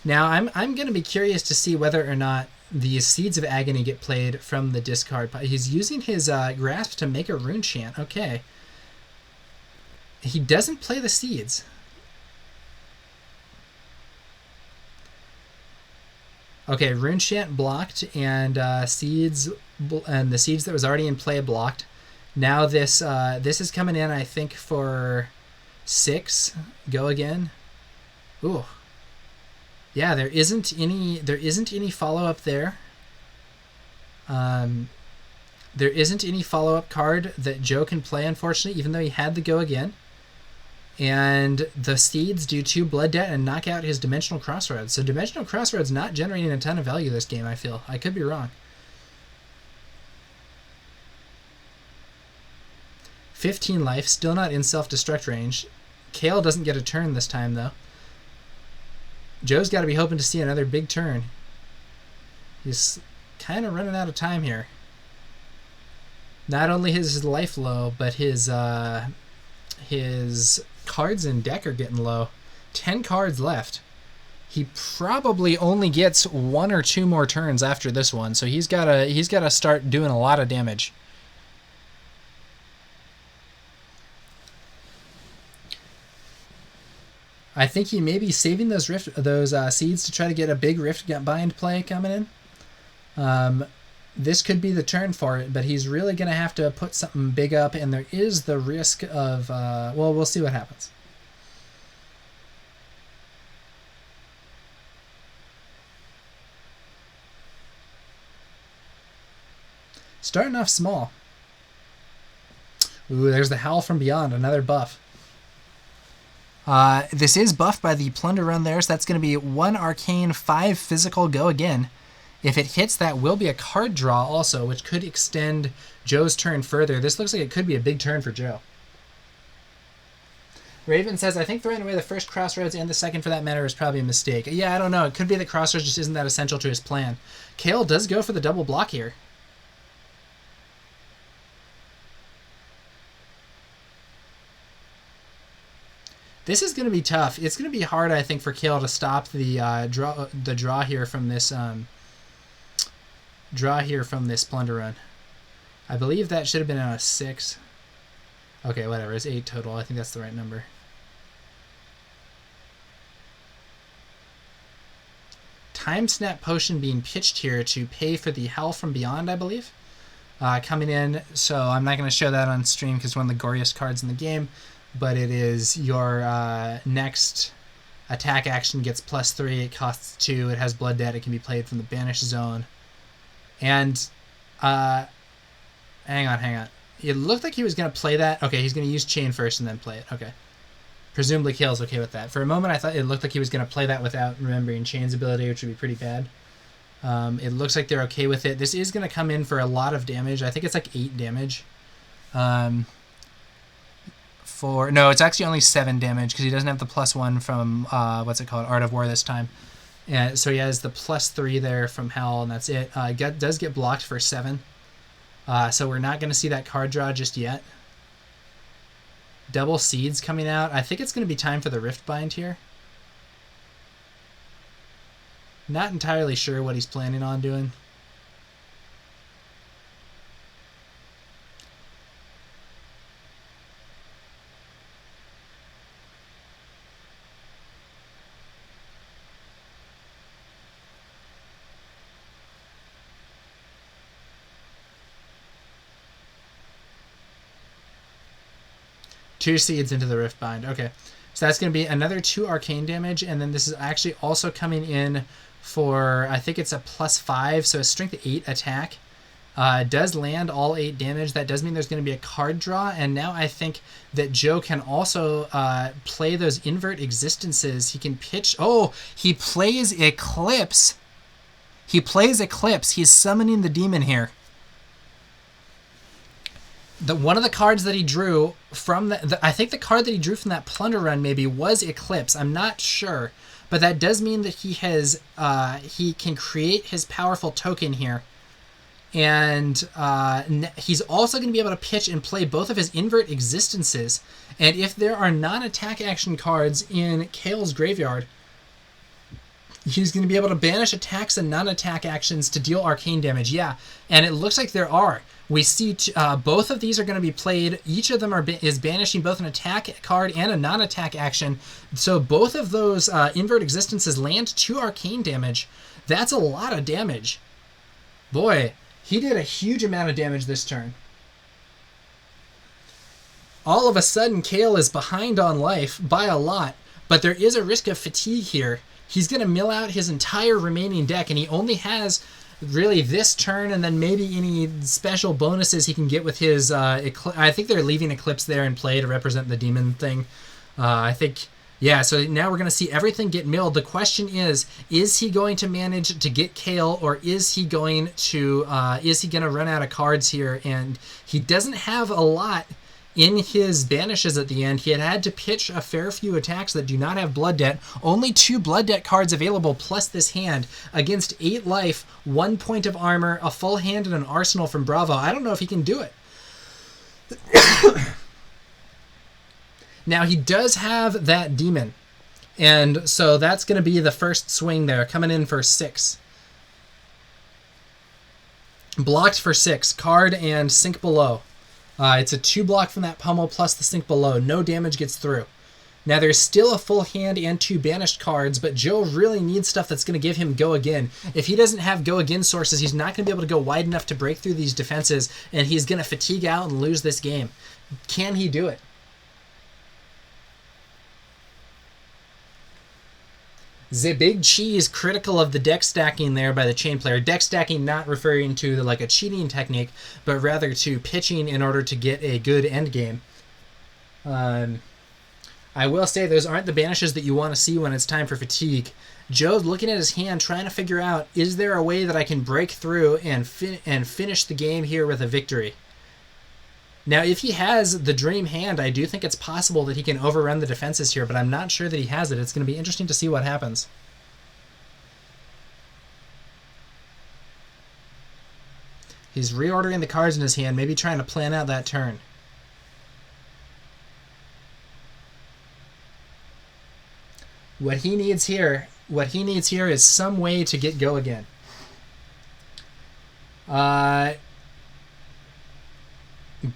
Now, I'm going to be curious to see whether or not the Seeds of Agony get played from the discard. He's using his Grasp to make a Rune Chant. Okay. He doesn't play the Seeds. Okay, Rune Chant blocked, and Seeds, and the Seeds that was already in play blocked. Now this is coming in, I think, for 6. Go again. Ooh. Yeah, there isn't any follow-up there. There isn't any follow-up card that Joe can play, unfortunately, even though he had the go again. And the Seeds do 2 Blood Debt and knock out his Dimensional Crossroads. So Dimensional Crossroads not generating a ton of value this game, I feel. I could be wrong. 15 life, still not in self-destruct range. Cayle doesn't get a turn this time, though. Joe's got to be hoping to see another big turn. He's kind of running out of time here. Not only is his life low, but his cards in deck are getting low. 10 cards left. He probably only gets 1 or 2 more turns after this one, so he's gotta start doing a lot of damage. I think he may be saving those Seeds to try to get a big Rift Bind play coming in. This could be the turn for it, but he's really going to have to put something big up, and there is the risk of... well, we'll see what happens. Starting off small. Ooh, there's the Howl from Beyond, another buff. This is buffed by the Plunder Run there, so that's going to be 1 Arcane, 5 Physical, go again. If it hits, that will be a card draw also, which could extend Joe's turn further. This looks like it could be a big turn for Joe. Raven says, I think throwing away the first Crossroads and the second for that matter is probably a mistake. Yeah, I don't know. It could be that Crossroads just isn't that essential to his plan. Cayle does go for the double block here. This is going to be tough. It's going to be hard, I think, for Cayle to stop the draw here from this Plunder Run. I believe that should have been a 6. Okay, whatever. It's 8 total. I think that's the right number. Time Snap Potion being pitched here to pay for the Howl from Beyond, I believe. Coming in, so I'm not going to show that on stream because it's one of the goriest cards in the game. But it is your next attack action gets +3. It costs 2. It has Blood Debt. It can be played from the Banish Zone. And, hang on. It looked like he was going to play that. Okay, he's going to use Chane first and then play it. Okay. Presumably Cayle's okay with that. For a moment, I thought it looked like he was going to play that without remembering Chane's ability, which would be pretty bad. It looks like they're okay with it. This is going to come in for a lot of damage. I think it's like 8 damage. No, it's actually only 7 damage because he doesn't have the +1 from what's it called, Art of War this time. And so he has the +3 there from Howl, and that's it. Does get blocked for 7. So we're not going to see that card draw just yet. Double Seeds coming out. I think it's going to be time for the Rift Bind here. Not entirely sure what he's planning on doing. Two Seeds into the Rift Bind. Okay. So that's going to be another 2 arcane damage, and then this is actually also coming in for, I think it's a +5, so a strength 8 attack. Does land all 8 damage. That does mean there's going to be a card draw, and now I think that Joe can also play those invert existences. He can pitch... Oh, he plays Eclipse. He plays Eclipse. He's summoning the demon here. One of the cards that he drew from I think the card that he drew from that Plunder Run maybe was Eclipse. I'm not sure, but that does mean that he can create his powerful token here, And he's also going to be able to pitch and play both of his invert existences. And if there are non-attack action cards in Cayle's graveyard, he's going to be able to banish attacks and non-attack actions to deal arcane damage. Yeah, and it looks like there are. We see both of these are going to be played. Each of them is banishing both an attack card and a non-attack action. So both of those invert existences land 2 arcane damage. That's a lot of damage. Boy, he did a huge amount of damage this turn. All of a sudden, Cayle is behind on life by a lot, but there is a risk of fatigue here. He's going to mill out his entire remaining deck, and he only has really this turn and then maybe any special bonuses he can get with his... I think they're leaving Eclipse there in play to represent the demon thing. I think... Yeah, so now we're going to see everything get milled. The question is he going to manage to get Cayle, or is he going to run out of cards here? And he doesn't have a lot in his banishes at the end. He had to pitch a fair few attacks that do not have Blood Debt. Only 2 Blood Debt cards available, plus this hand, against 8 life, 1 point of armor, a full hand, and an arsenal from Bravo. I don't know if he can do it. Now, he does have that demon, and so that's going to be the first swing there, coming in for 6. Blocked for 6, card and sink below. It's a 2 block from that pummel plus the sink below. No damage gets through. Now, there's still a full hand and 2 banished cards, but Joe really needs stuff that's going to give him go again. If he doesn't have go again sources, he's not going to be able to go wide enough to break through these defenses, and he's going to fatigue out and lose this game. Can he do it? The big cheese critical of the deck stacking there by the Chane player. Deck stacking not referring to like a cheating technique, but rather to pitching in order to get a good end game. I will say those aren't the banishes that you want to see when it's time for fatigue. Joe's looking at his hand, trying to figure out, is there a way that I can break through and finish the game here with a victory? Now, if he has the dream hand, I do think it's possible that he can overrun the defenses here, but I'm not sure that he has it. It's going to be interesting to see what happens. He's reordering the cards in his hand, maybe trying to plan out that turn. What he needs here is some way to get go again.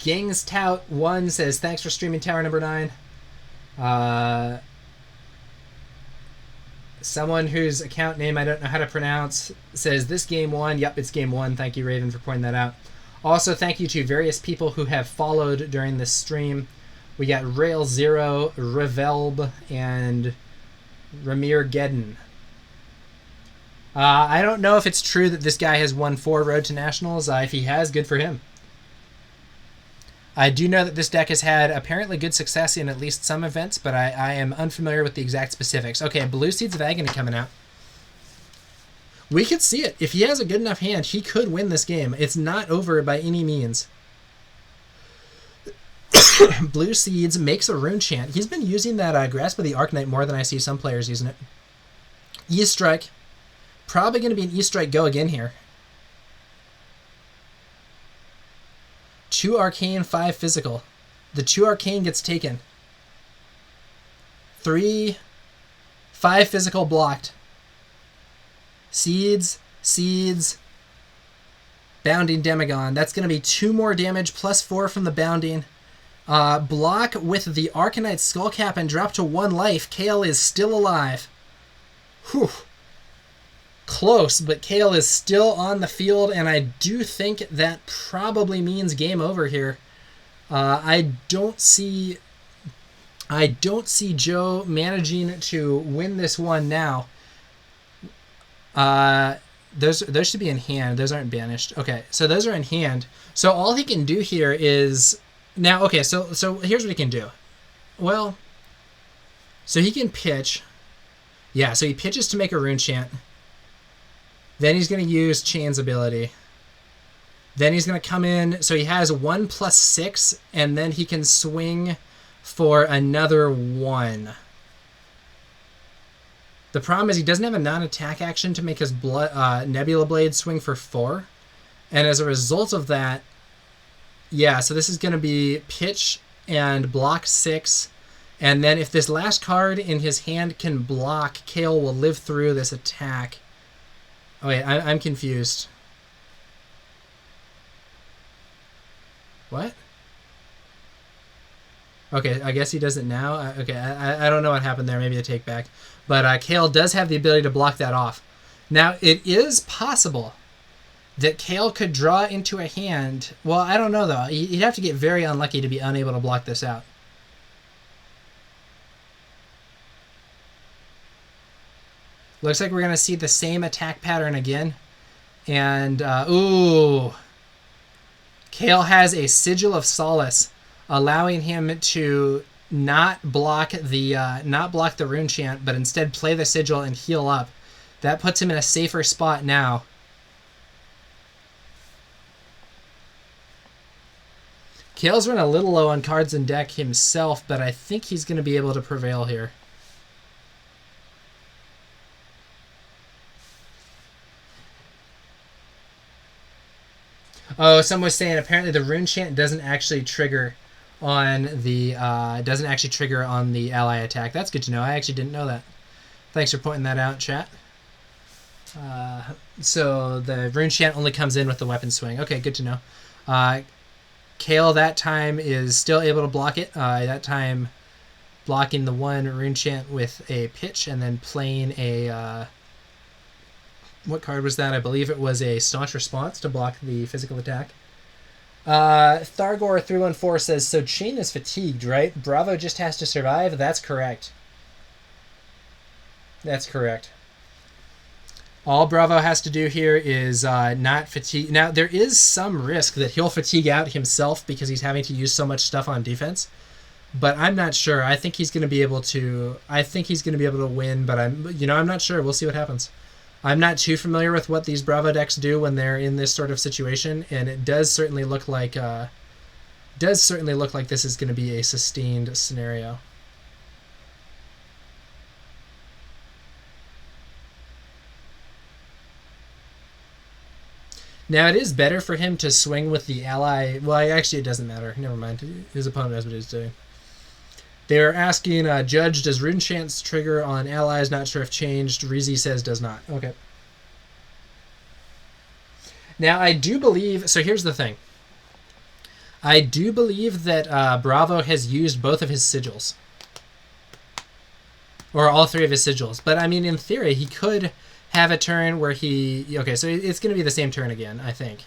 Gangs Tout 1 says, thanks for streaming TowerNumberNine. Someone whose account name I don't know how to pronounce says, this game 1. Yep, it's game 1. Thank you, Raven, for pointing that out. Also, thank you to various people who have followed during this stream. We got Rail Zero, Revelb, and Ramir Geddon. I don't know if it's true that this guy has won 4 Road to Nationals. If he has, good for him. I do know that this deck has had apparently good success in at least some events, but I am unfamiliar with the exact specifics. Okay, Blue Seeds of Agony coming out. We could see it. If he has a good enough hand, he could win this game. It's not over by any means. Blue Seeds makes a Rune Chant. He's been using that Grasp of the Arknight more than I see some players using it. E-Strike. Probably going to be an E-Strike go again here. 2 Arcane, 5 Physical. The 2 Arcane gets taken. 3, 5 Physical blocked. Seeds, Bounding Demagon. That's going to be 2 more damage plus 4 from the Bounding. Block with the Arcanite Skullcap and drop to 1 life. Cayle is still alive. Whew. Close, but Cayle is still on the field, and I do think that probably means game over here. I don't see Joe managing to win this one now. Those should be in hand. Those aren't banished. Okay, so those are in hand. So all he can do here is now. Okay, so here's what he can do. Well, so he can pitch. Yeah, so he pitches to make a Rune Chant. Then he's going to use Chane's ability. Then he's going to come in. So he has 1 plus 6, and then he can swing for another 1. The problem is he doesn't have a non-attack action to make his Nebula Blade swing for 4. And as a result of that, yeah, so this is going to be pitch and block 6. And then if this last card in his hand can block, Cayle will live through this attack. Oh, wait, I'm confused. What? Okay, I guess he does it now. Okay, I don't know what happened there. Maybe a take back. But Cayle does have the ability to block that off. Now, it is possible that Cayle could draw into a hand. Well, I don't know, though. He'd have to get very unlucky to be unable to block this out. Looks like we're going to see the same attack pattern again. And, ooh. Cayle has a Sigil of Solace, allowing him to not block the Rune Chant, but instead play the Sigil and heal up. That puts him in a safer spot now. Cayle's run a little low on cards in deck himself, but I think he's going to be able to prevail here. Oh, someone was saying apparently the Rune Chant doesn't actually trigger on the ally attack. That's good to know. I actually didn't know that. Thanks for pointing that out, chat. So the Rune Chant only comes in with the weapon swing. Okay, good to know. Cayle that time is still able to block it. That time blocking the one Rune Chant with a pitch and then playing a... what card was that? I believe it was a Staunch Response to block the physical attack. Thargor314 says, so Chane is fatigued, right? Bravo just has to survive? That's correct. That's correct. All Bravo has to do here is not fatigue. Now, there is some risk that he'll fatigue out himself because he's having to use so much stuff on defense. But I'm not sure. I think he's going to be able to... win, but I'm not sure. We'll see what happens. I'm not too familiar with what these Bravo decks do when they're in this sort of situation, and it does certainly look like this is going to be a sustained scenario. Now, it is better for him to swing with the ally. Well, actually, it doesn't matter. Never mind. His opponent knows what he's doing. They're asking, Judge, does Rune Chant's trigger on allies? Not sure if changed. Reezy says does not. Okay. Now, I do believe... So here's the thing. I do believe that Bravo has used both of his sigils. Or all 3 of his sigils. But, I mean, in theory, he could have a turn where he... Okay, so it's going to be the same turn again, I think.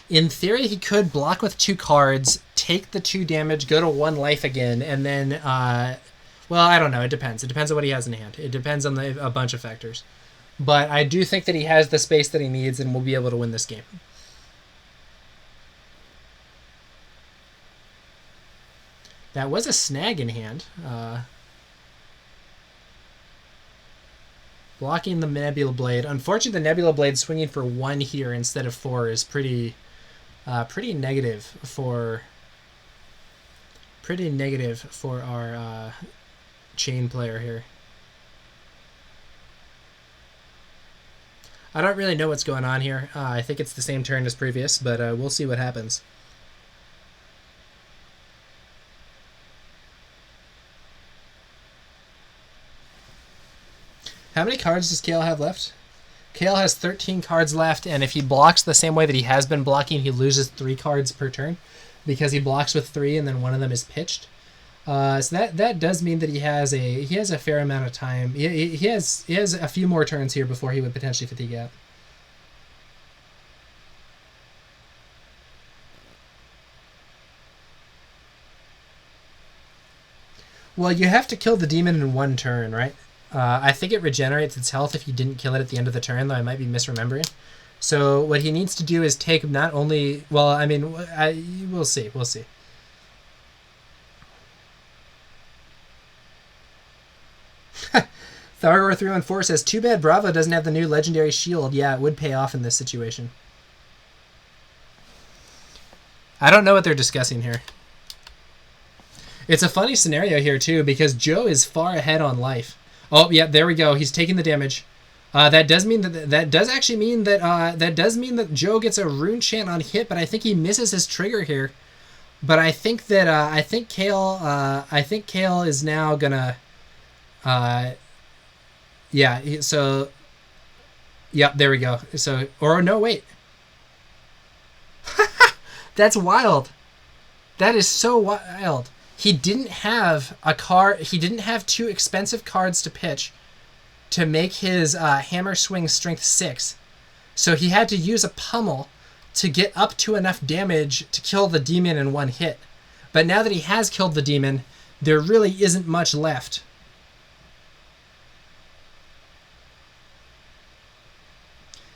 In theory, he could block with 2 cards, take the 2 damage, go to 1 life again, and then... well, I don't know. It depends. It depends on what he has in hand. It depends on a bunch of factors. But I do think that he has the space that he needs and will be able to win this game. That was a snag in hand. Blocking the Nebula Blade. Unfortunately, the Nebula Blade swinging for 1 here instead of 4 is pretty negative for our Chane player here. I don't really know what's going on here. I think it's the same turn as previous, but we'll see what happens. How many cards does Cayle have left? Cayle has 13 cards left, and if he blocks the same way that he has been blocking, he loses 3 cards per turn because he blocks with 3 and then one of them is pitched. So that does mean that he has a fair amount of time. He has a few more turns here before he would potentially fatigue out. Well, you have to kill the demon in 1 turn, right? I think it regenerates its health if you didn't kill it at the end of the turn, though I might be misremembering. So what he needs to do is take not only... Well, I mean, we'll see. We'll see. Thargor314 says, too bad Bravo doesn't have the new legendary shield. Yeah, it would pay off in this situation. I don't know what they're discussing here. It's a funny scenario here, too, because Joe is far ahead on life. Oh, yeah, there we go. He's taking the damage. That does mean that does actually mean that does mean that Joe gets a rune chant on hit, but I think he misses his trigger here. But I think that I think Cayle is now gonna yeah. So yeah, there we go. So or no wait, that's wild. That is so wild. He didn't have a card. He didn't have two expensive cards to pitch to make his hammer swing strength 6. So he had to use a pummel to get up to enough damage to kill the demon in one hit. But now that he has killed the demon, there really isn't much left.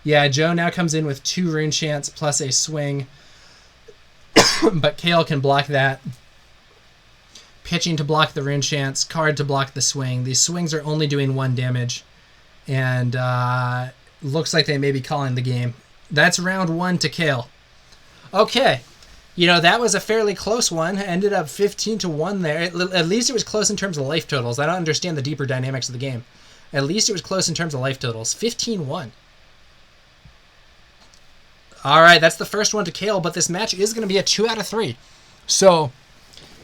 Yeah, Joe now comes in with 2 rune chants plus a swing. But Cayle can block that. Pitching to block the rune chants, card to block the swing. These swings are only doing 1 damage. And looks like they may be calling the game. That's round 1 to Cayle. Okay. You know, that was a fairly close one. Ended up 15-1 there. At least it was close in terms of life totals. I don't understand the deeper dynamics of the game. At least it was close in terms of life totals. 15-1. All right, that's the first one to Cayle, but this match is going to be a 2 out of 3. So,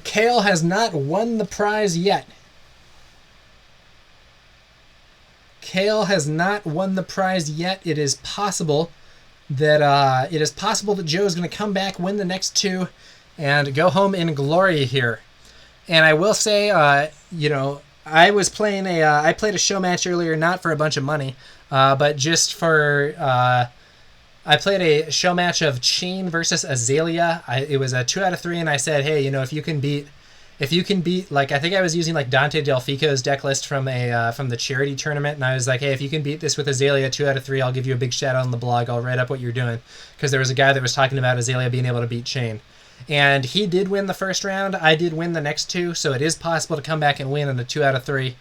Cayle has not won the prize yet. Cayle has not won the prize yet. It is possible that Joe is going to come back, win the next 2, and go home in glory here. And I will say, you know, I played a show match earlier, not for a bunch of money, but just for. I played a show match of Chane versus Azalea. It was a 2 out of 3, and I said, hey, you know, if you can beat, like, I think I was using like Dante Delfico's deck list from the charity tournament, and I was like, hey, if you can beat this with Azalea 2 out of 3, I'll give you a big shout out on the blog. I'll write up what you're doing, because there was a guy that was talking about Azalea being able to beat Chane, and he did win the first round. I did win the next 2, so it is possible to come back and win in a 2 out of 3.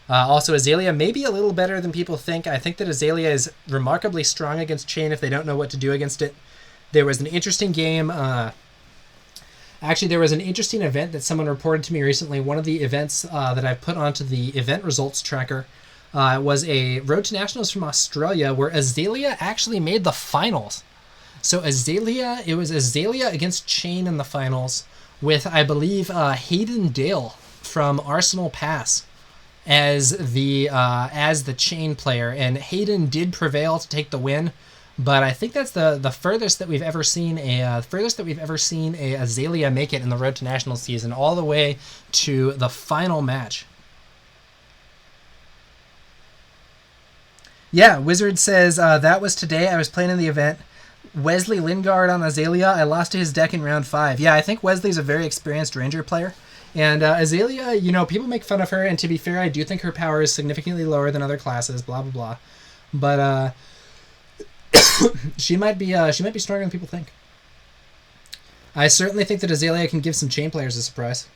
Also, Azalea may be a little better than people think. I think that Azalea is remarkably strong against Chane if they don't know what to do against it. There was an interesting game. Actually, there was an interesting event that someone reported to me recently. One of the events that I've put onto the event results tracker was a Road to Nationals from Australia where Azalea actually made the finals. So it was Azalea against Chane in the finals with, I believe, Hayden Dale from Arsenal Pass as the Chane player, and Hayden did prevail to take the win, but I think that's the furthest that we've ever seen a Azalea make it in the Road to Nationals season, all the way to the final match. Yeah, Wizard says that was today. I was playing in the event. Wesley Lingard on Azalea. I lost to his deck in round 5. Yeah, I think Wesley's a very experienced Ranger player. And Azalea, you know, people make fun of her, and to be fair, I do think her power is significantly lower than other classes, blah, blah, blah. But she might be stronger than people think. I certainly think that Azalea can give some Chane players a surprise.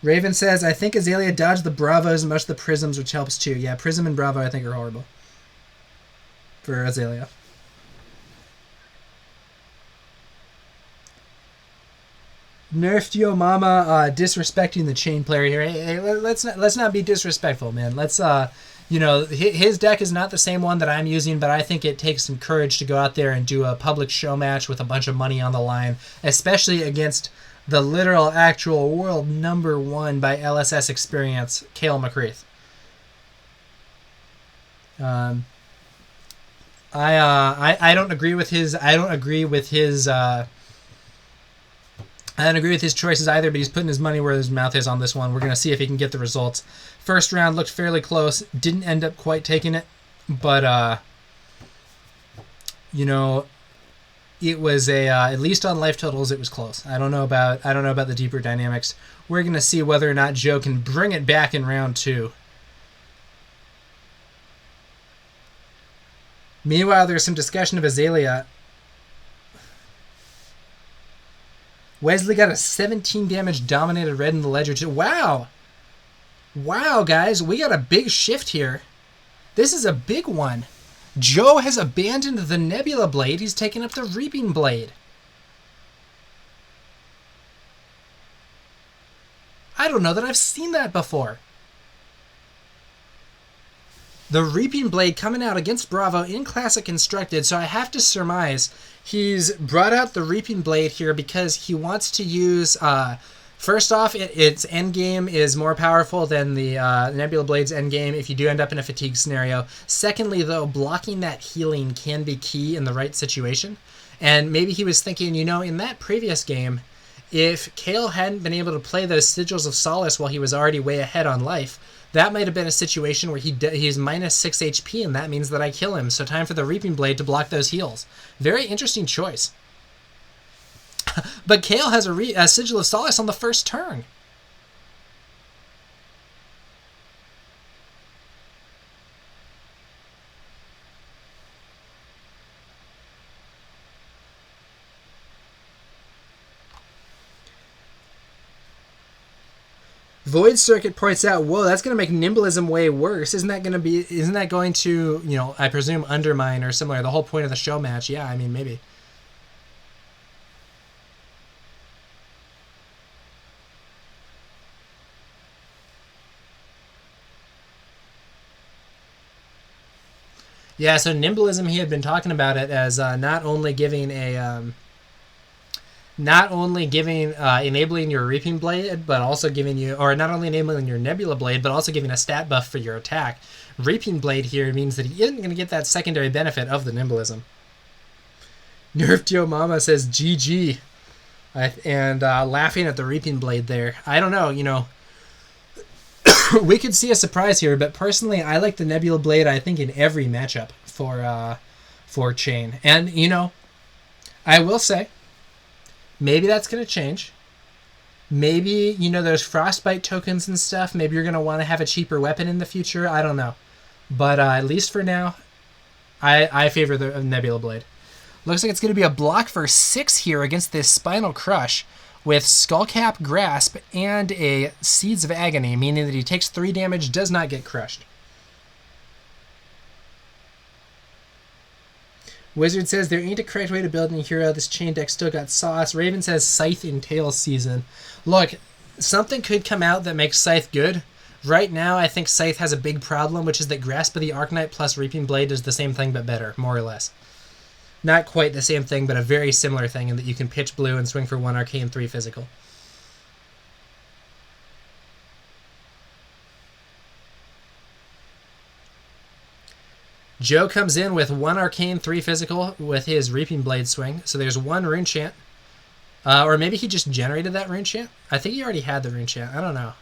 Raven says, I think Azalea dodged the Bravos and most of the Prisms, which helps too. Yeah, Prism and Bravo I think are horrible for Azalea. Nerfed Yo Mama disrespecting the Chane player here. Hey, let's not be disrespectful, man. Let's you know, his deck is not the same one that I'm using, but I think it takes some courage to go out there and do a public show match with a bunch of money on the line, especially against the literal actual world number 1 by LSS experience, Cayle McCreath. I don't agree with his choices either, but he's putting his money where his mouth is on this one. We're going to see if he can get the results. First round looked fairly close. Didn't end up quite taking it, but you know, it was at least on life totals it was close. I don't know about the deeper dynamics. We're going to see whether or not Joe can bring it back in round 2. Meanwhile, there's some discussion of Azalea. Wesley got a 17 damage dominated red in the ledger too. Wow. Wow, guys. We got a big shift here. This is a big one. Joe has abandoned the Nebula Blade. He's taken up the Reaping Blade. I don't know that I've seen that before. The Reaping Blade coming out against Bravo in Classic Constructed, so I have to surmise he's brought out the Reaping Blade here because he wants to use... first off, its endgame is more powerful than the Nebula Blade's endgame if you do end up in a fatigue scenario. Secondly, though, blocking that healing can be key in the right situation. And maybe he was thinking, in that previous game, if Cayle hadn't been able to play those Sigils of Solace while he was already way ahead on life, that might have been a situation where he's minus 6 HP, and that means that I kill him. So time for the Reaping Blade to block those heals. Very interesting choice. But Cayle has a Sigil of Solace on the first turn. Void Circuit points out, whoa, that's going to make Nimblism way worse. Isn't that going to, I presume, undermine or similar, the whole point of the show match? Yeah, I mean, maybe. Yeah, so Nimblism, he had been talking about it as not only enabling your Reaping Blade, but also giving you, or not only enabling your Nebula Blade, but also giving a stat buff for your attack. Reaping Blade here means that he isn't going to get that secondary benefit of the Nimblism. Nerfed Yo Mama says GG, and laughing at the Reaping Blade there. I don't know, we could see a surprise here, but personally, I like the Nebula Blade, I think, in every matchup for Chane. And, I will say, maybe that's going to change. Maybe, there's Frostbite tokens and stuff. Maybe you're going to want to have a cheaper weapon in the future. I don't know. But at least for now, I favor the Nebula Blade. Looks like it's going to be a block for 6 here against this Spinal Crush with Skullcap, Grasp, and a Seeds of Agony, meaning that he takes 3 damage, does not get crushed. Wizard says, there ain't a correct way to build a hero. This Chane deck still got sauce. Raven says, Scythe in Tails season. Look, something could come out that makes Scythe good. Right now, I think Scythe has a big problem, which is that Grasp of the Arknight plus Reaping Blade does the same thing but better, more or less. Not quite the same thing, but a very similar thing in that you can pitch blue and swing for 1 arcane, 3 physical. Joe comes in with 1 arcane, 3 physical with his Reaping Blade swing. So there's 1 rune chant. Or maybe he just generated that rune chant. I think he already had the rune chant. I don't know.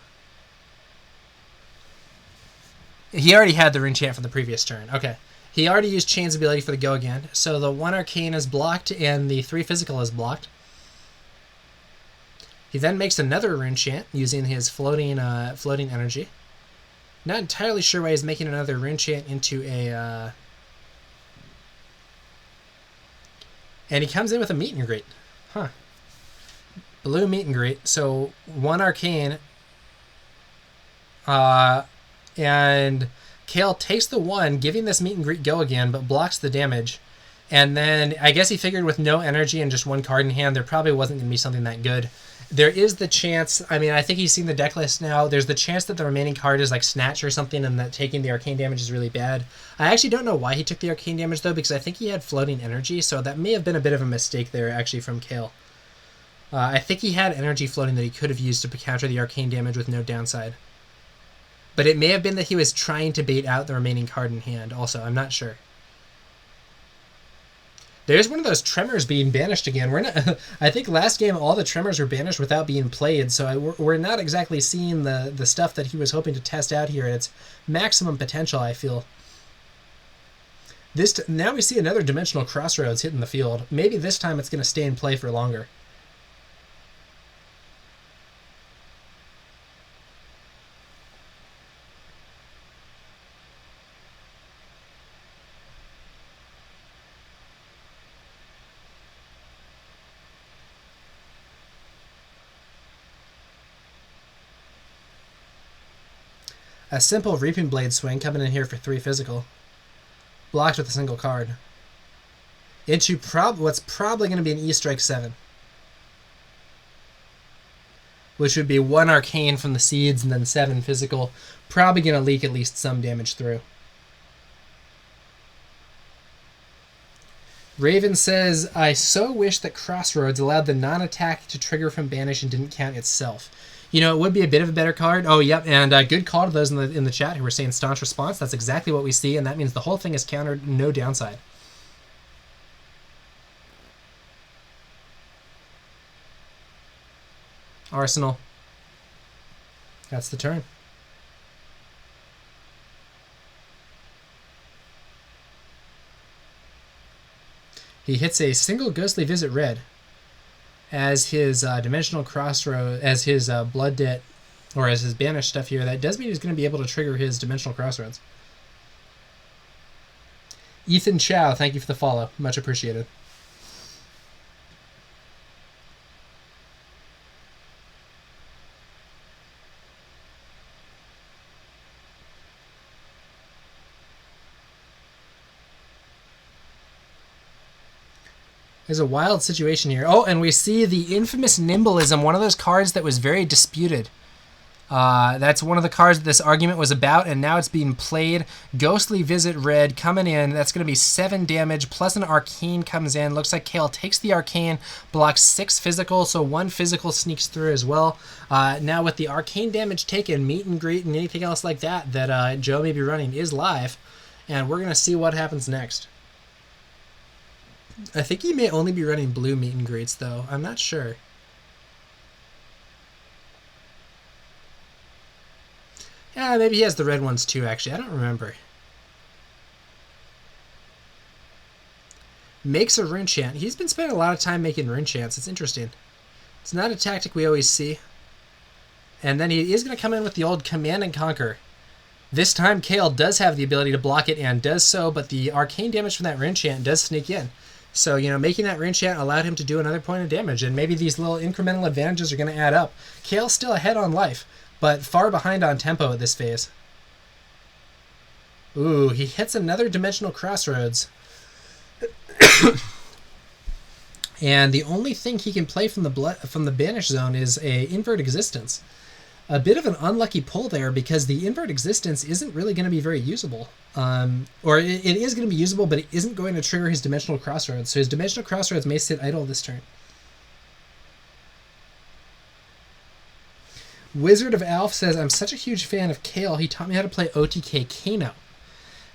He already had the rune chant from the previous turn. Okay. He already used Chane's ability for the go again. So the 1 arcane is blocked and the 3 physical is blocked. He then makes another rune chant using his floating energy. Not entirely sure why he's making another rune chant into a... And he comes in with a meet and greet. Huh. Blue meet and greet. So 1 arcane. And Cayle takes the 1, giving this meet and greet go again, but blocks the damage. And then I guess he figured with no energy and just 1 card in hand, there probably wasn't going to be something that good. There is the chance, I think he's seen the deck list now, there's the chance that the remaining card is like Snatch or something and that taking the arcane damage is really bad. I actually don't know why he took the arcane damage though, because I think he had floating energy, so that may have been a bit of a mistake there actually from Cayle. I think he had energy floating that he could have used to counter the arcane damage with no downside. But it may have been that he was trying to bait out the remaining card in hand also, I'm not sure. There's one of those Tremors being banished again. I think last game all the Tremors were banished without being played, so we're not exactly seeing the stuff that he was hoping to test out here at its maximum potential, I feel. Now we see another Dimensional Crossroads hitting the field. Maybe this time it's going to stay in play for longer. A simple Reaping Blade swing coming in here for 3 physical. Blocked with a single card. Into what's probably going to be an E-Strike 7. Which would be 1 arcane from the seeds and then 7 physical. Probably going to leak at least some damage through. Raven says, I so wish that Crossroads allowed the non-attack to trigger from Banish and didn't count itself. You know, it would be a bit of a better card. Oh, yep, and good call to those in the chat who were saying staunch response. That's exactly what we see, and that means the whole thing is countered, no downside. Arsenal. That's the turn. He hits a single Ghostly Visit red as his Dimensional Crossroad, as his Blood Debt, or as his Banish stuff here. That does mean he's going to be able to trigger his Dimensional Crossroads. Ethan Chow, thank you for the follow. Much appreciated. There's a wild situation here. Oh, and we see the infamous Nimbleism, one of those cards that was very disputed. That's one of the cards that this argument was about, and now it's being played. Ghostly Visit red coming in. That's going to be 7 damage, plus an Arcane comes in. Looks like Cayle takes the Arcane, blocks 6 physical, so 1 physical sneaks through as well. Now with the Arcane damage taken, Meet and Greet and anything else like that Joe may be running is live, and we're going to see what happens next. I think he may only be running blue Meet and Greets, though. I'm not sure. Yeah, maybe he has the red ones too, actually. I don't remember. Makes a rune chant. He's been spending a lot of time making rune chants. It's interesting. It's not a tactic we always see. And then he is going to come in with the old Command and Conquer. This time, Cayle does have the ability to block it and does so, but the arcane damage from that rune chant does sneak in. So, you know, making that rune chant allowed him to do another point of damage, and maybe these little incremental advantages are going to add up. Cayle's still ahead on life, but far behind on tempo at this phase. Ooh, he hits another Dimensional Crossroads. And the only thing he can play from the Banish Zone is a Invert Existence. A bit of an unlucky pull there because the Invert Existence isn't really going to be very usable. Or it is going to be usable, but it isn't going to trigger his Dimensional Crossroads. So his Dimensional Crossroads may sit idle this turn. Wizard of Alf says, I'm such a huge fan of Cayle. He taught me how to play OTK Kano.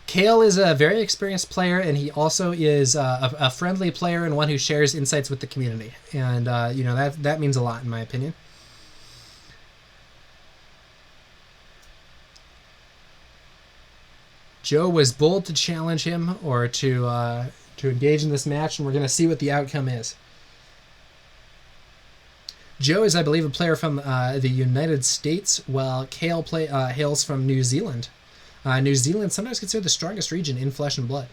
Cayle is a very experienced player, and he also is a friendly player and one who shares insights with the community. And, you know, that means a lot in my opinion. Joe was bold to challenge him or to engage in this match, and we're going to see what the outcome is. Joe is, I believe, a player from the United States, while Cayle hails from New Zealand. New Zealand sometimes considered the strongest region in Flesh and Blood.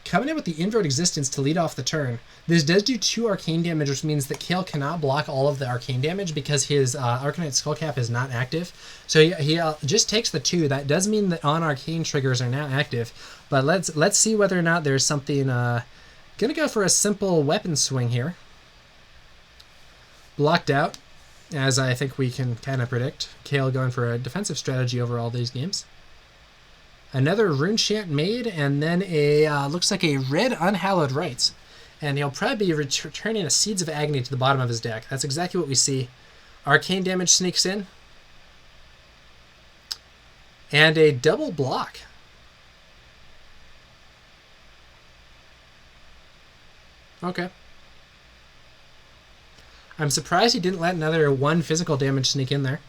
Coming in with the Invert Existence to lead off the turn. This does do 2 arcane damage, which means that Cayle cannot block all of the arcane damage because his Arcanite Skullcap is not active. So he just takes the 2. That does mean that on-arcane triggers are now active. But let's see whether or not there's something... Gonna go for a simple weapon swing here. Blocked out, as I think we can kind of predict. Cayle going for a defensive strategy over all these games. Another Rune Chant made, and then a looks like a red Unhallowed Rites. And he'll probably be returning a Seeds of Agony to the bottom of his deck. That's exactly what we see. Arcane damage sneaks in. And a double block. Okay. I'm surprised he didn't let another 1 physical damage sneak in there.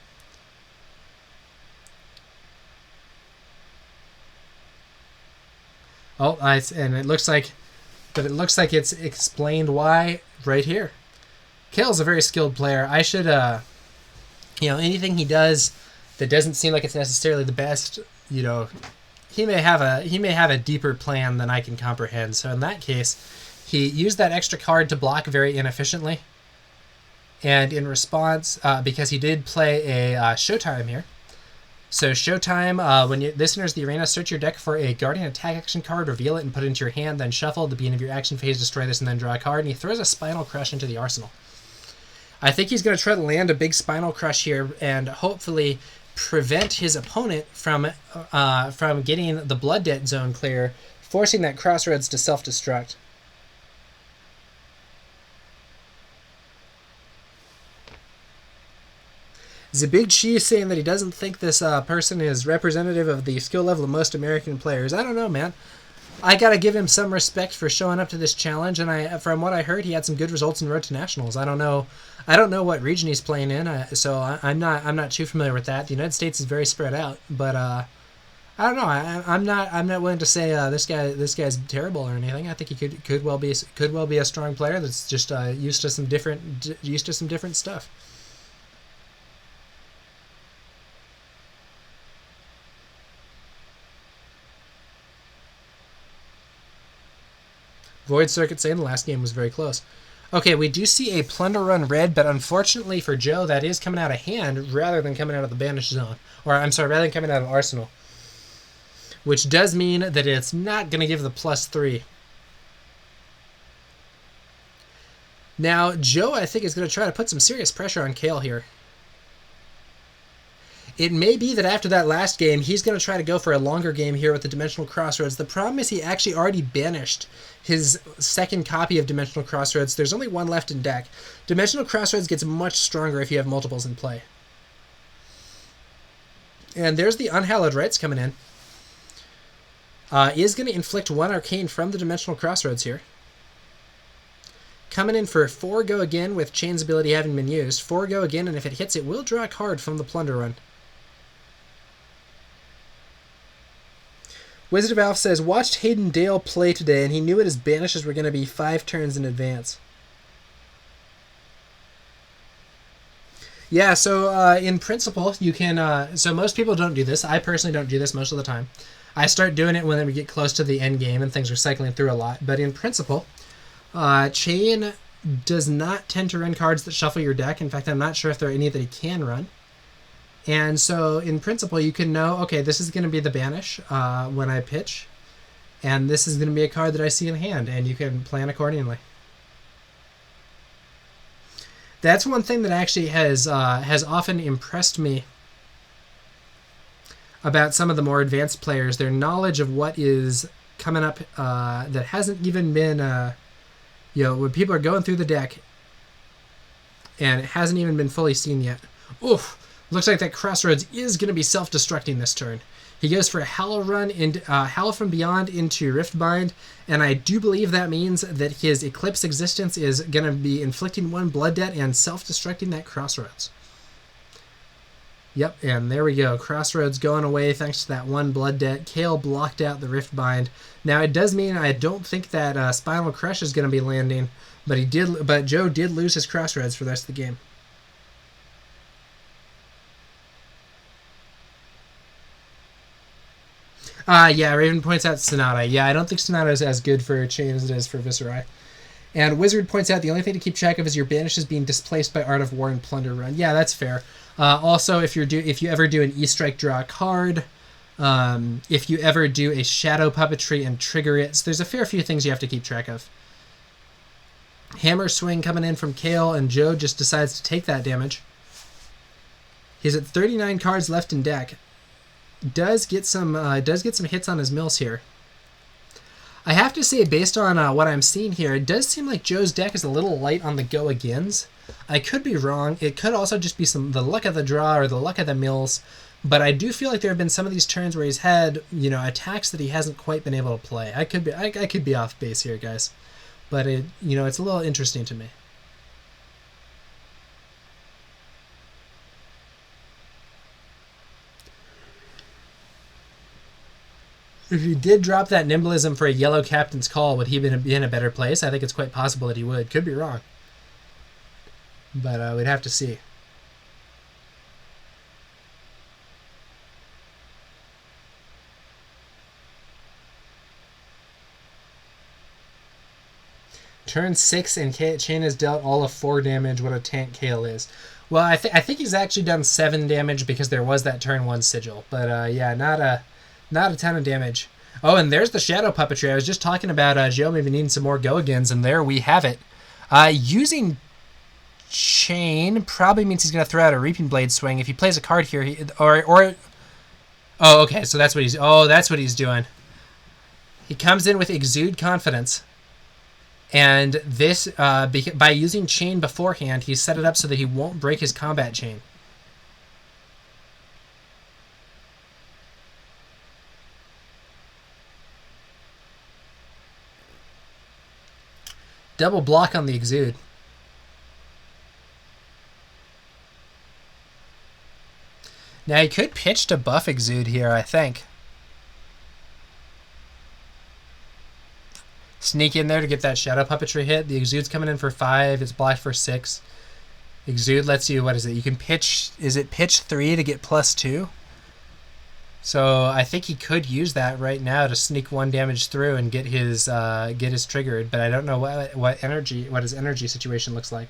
Oh, and it looks like it's explained why right here. Cayle's a very skilled player. I should, you know, anything he does that doesn't seem like it's necessarily the best, you know, he may have a deeper plan than I can comprehend. So in that case, he used that extra card to block very inefficiently. And in response, because he did play a Showtime here. So Showtime, when this enters the arena, search your deck for a Guardian attack action card, reveal it, and put it into your hand, then shuffle. At the beginning of your action phase, destroy this, and then draw a card. And he throws a Spinal Crush into the arsenal. I think he's going to try to land a big Spinal Crush here and hopefully prevent his opponent from getting the Blood Debt zone clear forcing that Crossroads to self-destruct. The Big Chi saying that he doesn't think this person is representative of the skill level of most American players. I don't know, man. I gotta give him some respect for showing up to this challenge, and from what I heard, he had some good results in Road to Nationals. I don't know what region he's playing in, so I'm not too familiar with that. The United States is very spread out, but I don't know. I'm not willing to say this guy's terrible or anything. I think he could well be a strong player that's just used to some different stuff. Void Circuit saying the last game was very close. Okay, we do see a Plunder Run red, but unfortunately for Joe, that is coming out of hand rather than coming out of the Banish Zone. Or, I'm sorry, rather than coming out of Arsenal. Which does mean that it's not going to give the +3. Now, Joe, I think, is going to try to put some serious pressure on Cayle here. It may be that after that last game, he's going to try to go for a longer game here with the Dimensional Crossroads. The problem is he actually already banished his second copy of Dimensional Crossroads. There's only one left in deck. Dimensional Crossroads gets much stronger if you have multiples in play. And there's the Unhallowed Rites coming in. Is going to inflict 1 Arcane from the Dimensional Crossroads here. Coming in for 4 Go Again with Chane's ability having been used. 4 Go Again, and if it hits, it will draw a card from the Plunder Run. Wizard of Alpha says, watched Hayden Dale play today, and he knew his banishes were going to be 5 turns in advance. Yeah, so in principle, you can... so most people don't do this. I personally don't do this most of the time. I start doing it when we get close to the end game and things are cycling through a lot. But in principle, Chane does not tend to run cards that shuffle your deck. In fact, I'm not sure if there are any that he can run. And so, in principle, you can know, okay, this is going to be the Banish when I pitch, and this is going to be a card that I see in hand, and you can plan accordingly. That's one thing that actually has often impressed me about some of the more advanced players, their knowledge of what is coming up that hasn't even been, when people are going through the deck, and it hasn't even been fully seen yet. Oof! Looks like that Crossroads is going to be self-destructing this turn. He goes for a Howl Run, Howl from Beyond into Riftbind, and I do believe that means that his Eclipse existence is going to be inflicting 1 Blood Debt and self-destructing that Crossroads. Yep, and there we go. Crossroads going away thanks to that 1 Blood Debt. Cayle blocked out the Riftbind. Now, it does mean I don't think that Spinal Crush is going to be landing, but Joe did lose his Crossroads for the rest of the game. Yeah, Raven points out Sonata. Yeah, I don't think Sonata is as good for Chane as it is for Viserai. And Wizard points out the only thing to keep track of is your banishes being displaced by Art of War and Plunder Run. Yeah, that's fair. Also, if you ever do an E-Strike, draw a card. If you ever do a Shadow Puppetry and trigger it. So there's a fair few things you have to keep track of. Hammer Swing coming in from Cayle, and Joe just decides to take that damage. He's at 39 cards left in deck. Does get some hits on his mills here. I have to say, based on what I'm seeing here, it does seem like Joe's deck is a little light on the go-agains. I could be wrong. It could also just be the luck of the draw or the luck of the mills. But I do feel like there have been some of these turns where he's had, attacks that he hasn't quite been able to play. I could be off base here, guys. But it's a little interesting to me. If he did drop that Nimblism for a yellow Captain's Call, would he be in a better place? I think it's quite possible that he would. Could be wrong. But we'd have to see. Turn 6 and Chane has dealt all of 4 damage. What a tank Cayle is. Well, I think he's actually done 7 damage because there was that turn 1 sigil. But yeah, not a ton of damage. Oh, and there's the Shadow Puppetry. I was just talking about Joe maybe needing some more go-agains, and there we have it. Using Chane probably means he's going to throw out a Reaping Blade swing. If he plays a card here, oh, okay, so that's what he's doing. He comes in with Exude Confidence. And this, by using Chane beforehand, he's set it up so that he won't break his combat chain. Double block on the Exude. Now he could pitch to buff Exude here, I think. Sneak in there to get that Shadow Puppetry hit. The Exude's coming in for 5. It's blocked for 6. Exude lets you, what is it? You can pitch, is it pitch 3 to get +2? So I think he could use that right now to sneak 1 damage through and get his triggered, but I don't know what his energy situation looks like.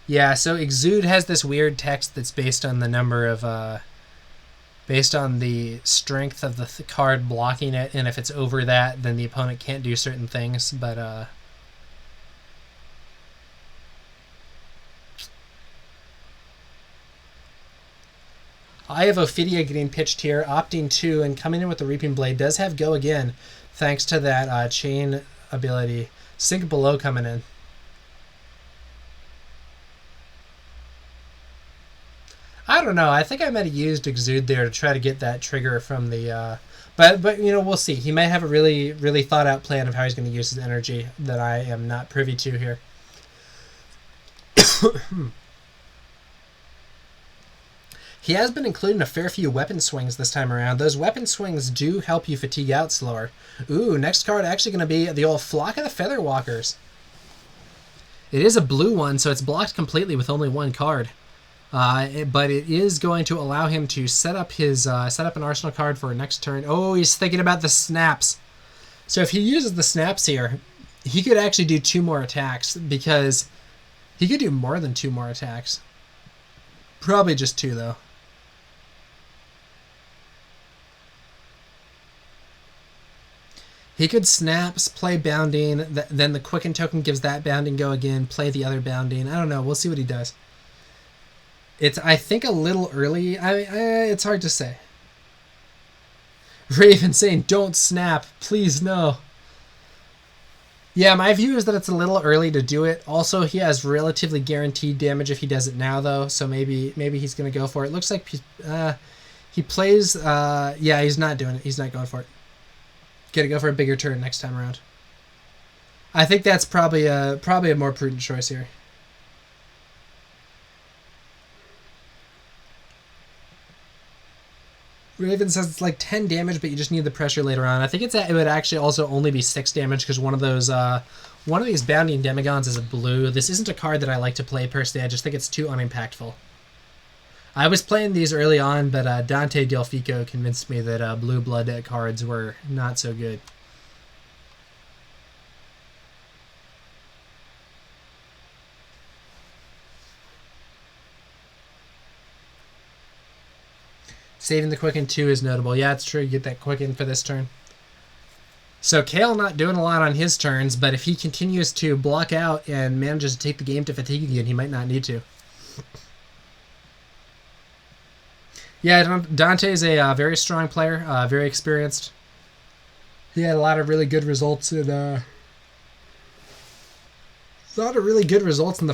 Yeah, so Exude has this weird text that's based on the number of based on the strength of the card blocking it, and if it's over that, then the opponent can't do certain things, but I have Ophidia getting pitched here, opting 2, and coming in with the Reaping Blade. Does have Go Again, thanks to that Chane ability. Sink Below coming in. I don't know. I think I might have used Exude there to try to get that trigger from the... But you know, we'll see. He might have a really, really thought-out plan of how he's going to use his energy that I am not privy to here. He has been including a fair few weapon swings this time around. Those weapon swings do help you fatigue out slower. Ooh, next card actually going to be the old Flock of the Featherwalkers. It is a blue one, so it's blocked completely with only 1 card. But it is going to allow him to set up his set up an arsenal card for next turn. Oh, he's thinking about the snaps. So if he uses the snaps here, he could actually do 2 more attacks, because he could do more than 2 more attacks. Probably just 2, though. He could snaps, play bounding, then the quicken token gives that bounding go again, play the other bounding. I don't know. We'll see what he does. It's, I think, a little early. It's hard to say. Raven saying, don't snap. Please, no. Yeah, my view is that it's a little early to do it. Also, he has relatively guaranteed damage if he does it now, though. So maybe he's going to go for it. It looks like he plays... yeah, he's not doing it. He's not going for it. Gotta go for a bigger turn next time around. I think that's probably a more prudent choice here. Raven says it's like 10 damage, but you just need the pressure later on. I think it would actually also only be 6 damage, because one of these bounding demigons is a blue. This isn't a card that I like to play personally. I just think it's too unimpactful. I was playing these early on, but Dante Delfico convinced me that blue blood cards were not so good. Saving the Quicken 2 is notable. Yeah, it's true. You get that Quicken for this turn. So Cayle not doing a lot on his turns, but if he continues to block out and manages to take the game to fatigue again, he might not need to. Yeah, Dante's a very strong player, very experienced. He had a lot of really good results in the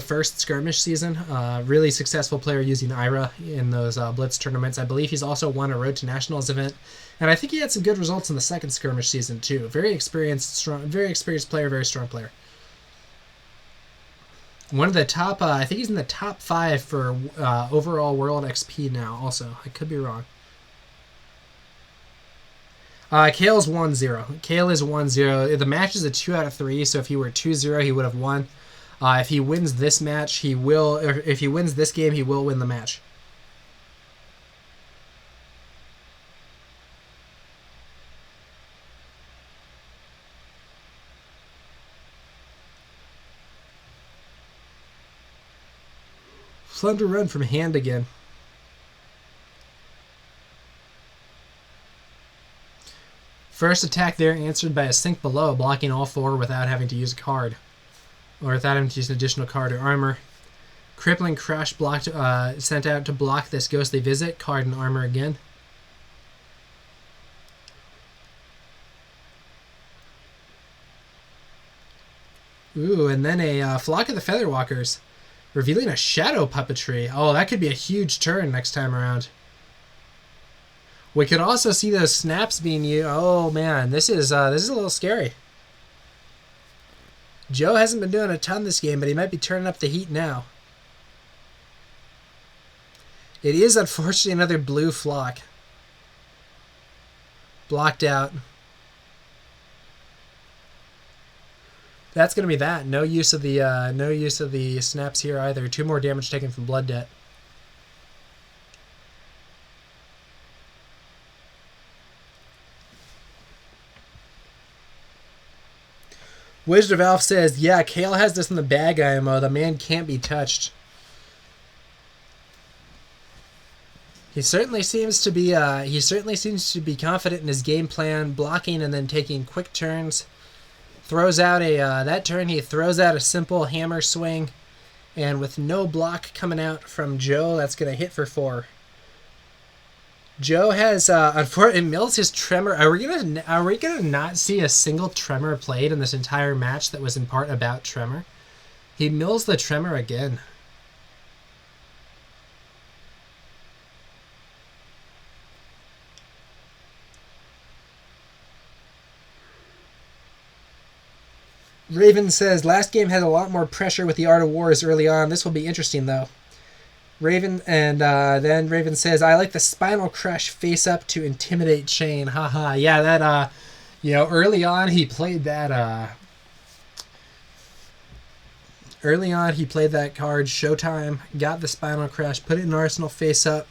first skirmish season. Really successful player using Ira in those Blitz tournaments. I believe he's also won a Road to Nationals event, and I think he had some good results in the second skirmish season too. Very experienced player, very strong player. One of the top, I think he's in the top 5 for overall world XP now. Also, I could be wrong. Cayle's 1-0. Cayle is 1-0. The match is a 2 out of 3, so if he were 2-0, he would have won. If he wins this match, he will. If he wins this game, he will win the match. Plunder run from hand again. First attack there answered by a Sink Below, blocking all 4 without having to use a card. Or without having to use an additional card or armor. Crippling Crush blocked, sent out to block this Ghostly Visit, card and armor again. Ooh, and then a Flock of the Featherwalkers, revealing a Shadow Puppetry. Oh, that could be a huge turn next time around. We could also see those snaps being used. Oh man, this is a little scary. Joe hasn't been doing a ton this game, but he might be turning up the heat now. It is unfortunately another blue flock. Blocked out. That's gonna be that. No use of the snaps here either. 2 more damage taken from Blood Debt. Wizard of Alf says, yeah, Cayle has this in the bag IMO. The man can't be touched. He certainly seems to be confident in his game plan, blocking and then taking quick turns. Throws out that turn he throws out a simple hammer swing, and with no block coming out from Joe, that's going to hit for 4. Joe has unfortunately mills his tremor. Are we gonna not see a single tremor played in this entire match that was in part about tremor? He mills the tremor again. Raven says last game had a lot more pressure with the Art of Wars early on. This will be interesting though. Raven, and then Raven says, I like the Spinal Crush face up to intimidate Chane. Haha. Yeah, that, early on he played that, card, Showtime, got the Spinal Crush, put it in Arsenal face up.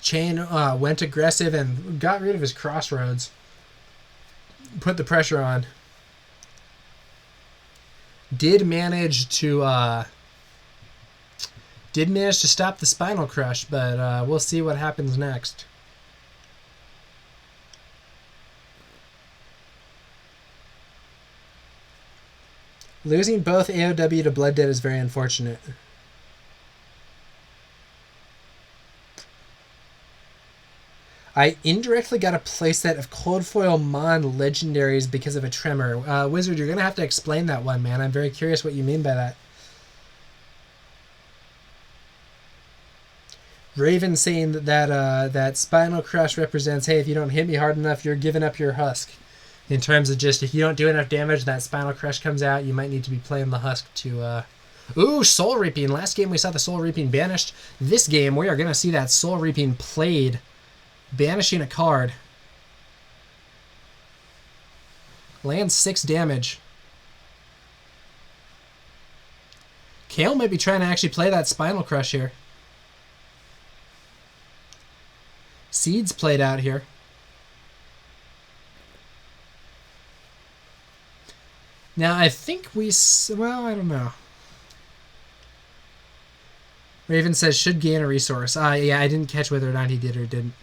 Chane went aggressive and got rid of his crossroads. Put the pressure on. Did manage to stop the Spinal Crush, but we'll see what happens next. Losing both AOW to Blood Debt is very unfortunate. I indirectly got a playset of Cold Foil Mon Legendaries because of a tremor. Wizard, you're going to have to explain that one, man. I'm very curious what you mean by that. Raven saying that Spinal Crush represents, hey, if you don't hit me hard enough, you're giving up your husk. In terms of just, if you don't do enough damage, that Spinal Crush comes out, you might need to be playing the husk to... Ooh, Soul Reaping. Last game we saw the Soul Reaping banished. This game, we are going to see that Soul Reaping played, banishing a card. Lands 6 damage. Cayle might be trying to actually play that Spinal Crush here. Seeds played out here. Now, I think well, I don't know. Raven says, should gain a resource. Yeah, I didn't catch whether or not he did or didn't.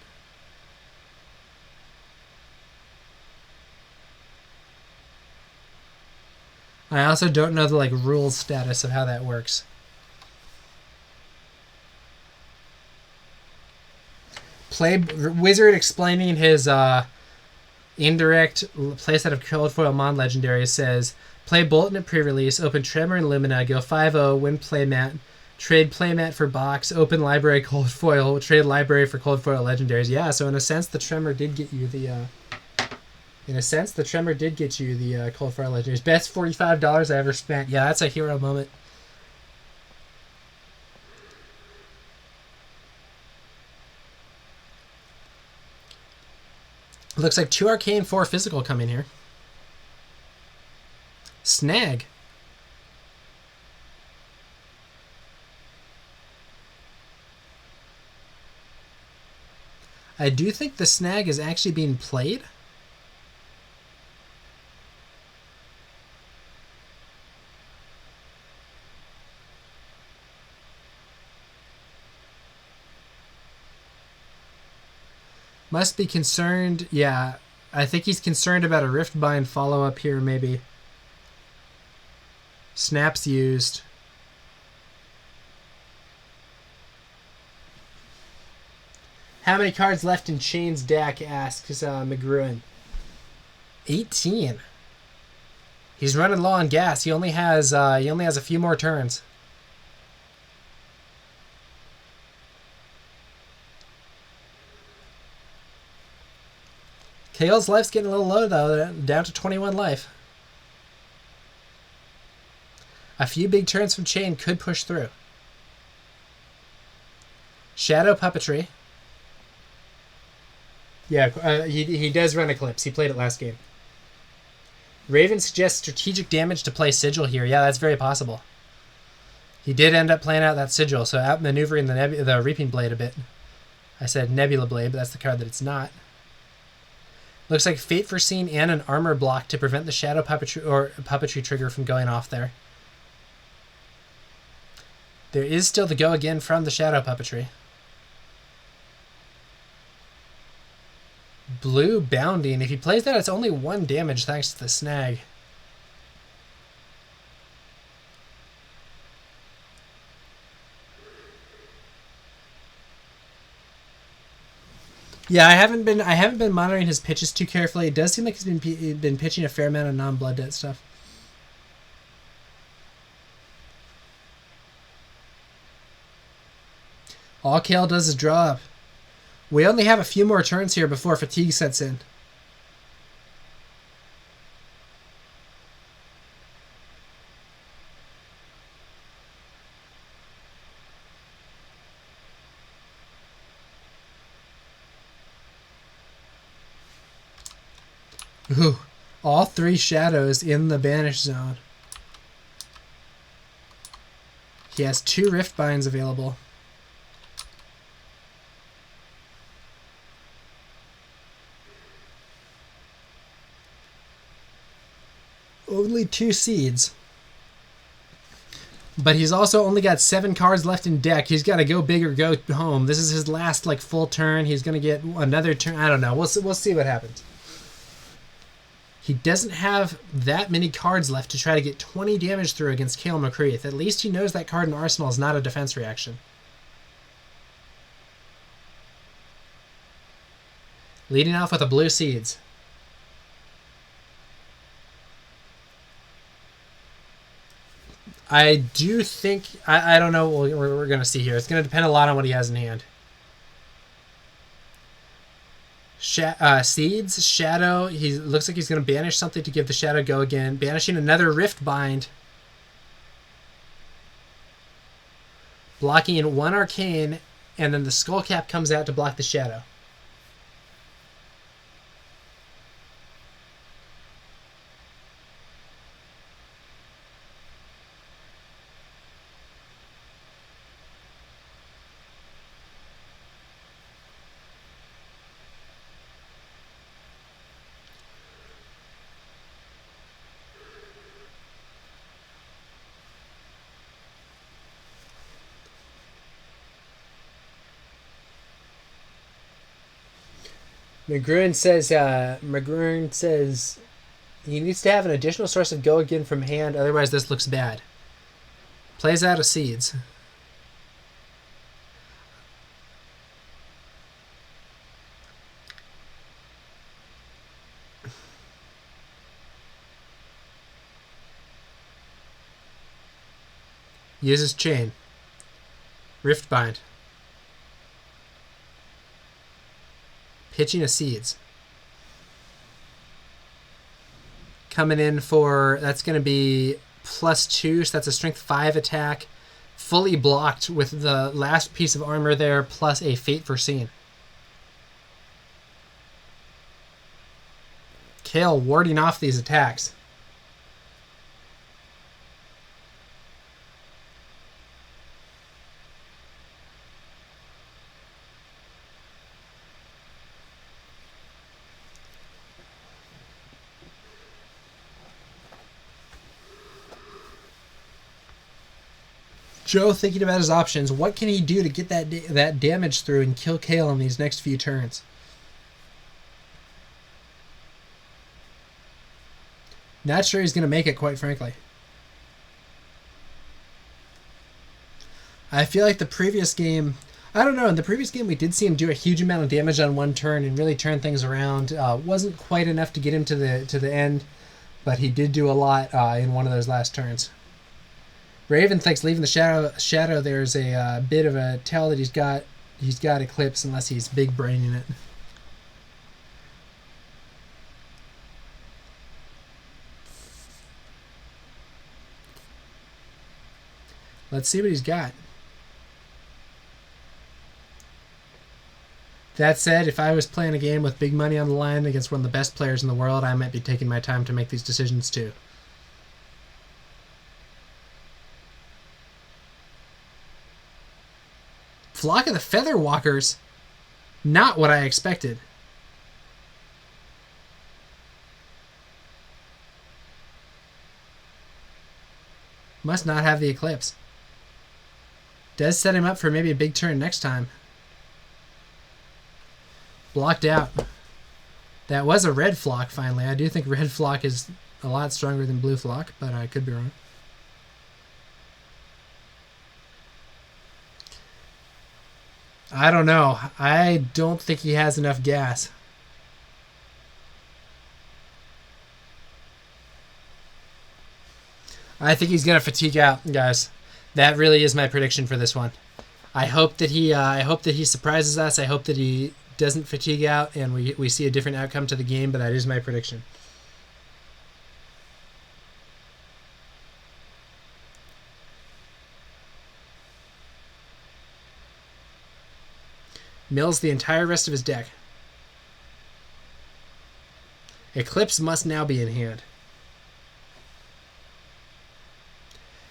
I also don't know the, rules status of how that works. Wizard explaining his indirect playset of Cold Foil Mon Legendary says, play Bolton at pre-release, open Tremor and Lumina, go 5-0, win playmat, trade playmat for box, open library Cold Foil, trade library for Cold Foil Legendaries. Yeah, so in a sense, the Tremor did get you the... Cold Foil Legendaries. Best $45 I ever spent. Yeah, that's a hero moment. Looks like 2 Arcane, 4 Physical coming here. Snag. I do think the Snag is actually being played. Must be concerned. Yeah, I think he's concerned about a Riftbind follow-up here, maybe. Snaps used. How many cards left in Chane's deck, asks McGruin. 18.
He's running low on gas. He only has a few more turns. Cayle's life's getting a little low, though, down to 21 life. A few big turns from Chane could push through. Shadow Puppetry. Yeah, he does run Eclipse. He played it last game. Raven suggests strategic damage to play Sigil here. Yeah, that's very possible. He did end up playing out that Sigil, so outmaneuvering the Reaping Blade a bit. I said Nebula Blade, but that's the card that it's not. Looks like Fate Foreseen and an armor block to prevent the Shadow Puppetry trigger from going off there. There is still the go again from the Shadow Puppetry. Blue Bounding. If he plays that, it's only 1 damage thanks to the snag. Yeah, I haven't been monitoring his pitches too carefully. It does seem like he's been pitching a fair amount of non-blood debt stuff. All Cayle does is draw up. We only have a few more turns here before fatigue sets in. Ooh, all 3 shadows in the banish zone. He has 2 rift binds available. Only 2 seeds. But he's also only got 7 cards left in deck. He's got to go big or go home. This is his last full turn. He's going to get another turn. I don't know. We'll see what happens. He doesn't have that many cards left to try to get 20 damage through against Cayle McCreath. At least he knows that card in Arsenal is not a defense reaction. Leading off with a blue seeds. I do think... I don't know what we're going to see here. It's going to depend a lot on what he has in hand. Seeds, Shadow. He looks like he's going to banish something to give the Shadow go again. Banishing another Rift Bind. Blocking 1 Arcane, and then the Skullcap comes out to block the Shadow. McGruin says he needs to have an additional source of go again from hand, otherwise this looks bad. Plays out of seeds. Uses Chane. Rift Bind. Pitching a seeds. Coming in for, that's going to be +2, so that's a strength 5 attack. Fully blocked with the last piece of armor there, plus a Fate Foreseen. Cayle warding off these attacks. Joe thinking about his options. What can he do to get that damage through and kill Cayle in these next few turns? Not sure he's going to make it, quite frankly. I feel like the previous game... I don't know. In the previous game, we did see him do a huge amount of damage on 1 turn and really turn things around. Wasn't quite enough to get him to the end. but he did do a lot in one of those last turns. Raven thinks leaving the shadow there's a bit of a tell that he's got Eclipse unless he's big braining it. Let's see what he's got. That said, if I was playing a game with big money on the line against one of the best players in the world, I might be taking my time to make these decisions too. Flock of the Feather Walkers. Not what I expected. Must not have the Eclipse. Does set him up for maybe a big turn next time. Blocked out. That was a red flock, finally. I do think red flock is a lot stronger than blue flock, but I could be wrong. I don't know. I don't think he has enough gas. I think he's gonna fatigue out, guys. That really is my prediction for this one. I hope that he surprises us. I hope that he doesn't fatigue out and we see a different outcome to the game, but that is my prediction. Mills the entire rest of his deck. Eclipse must now be in hand.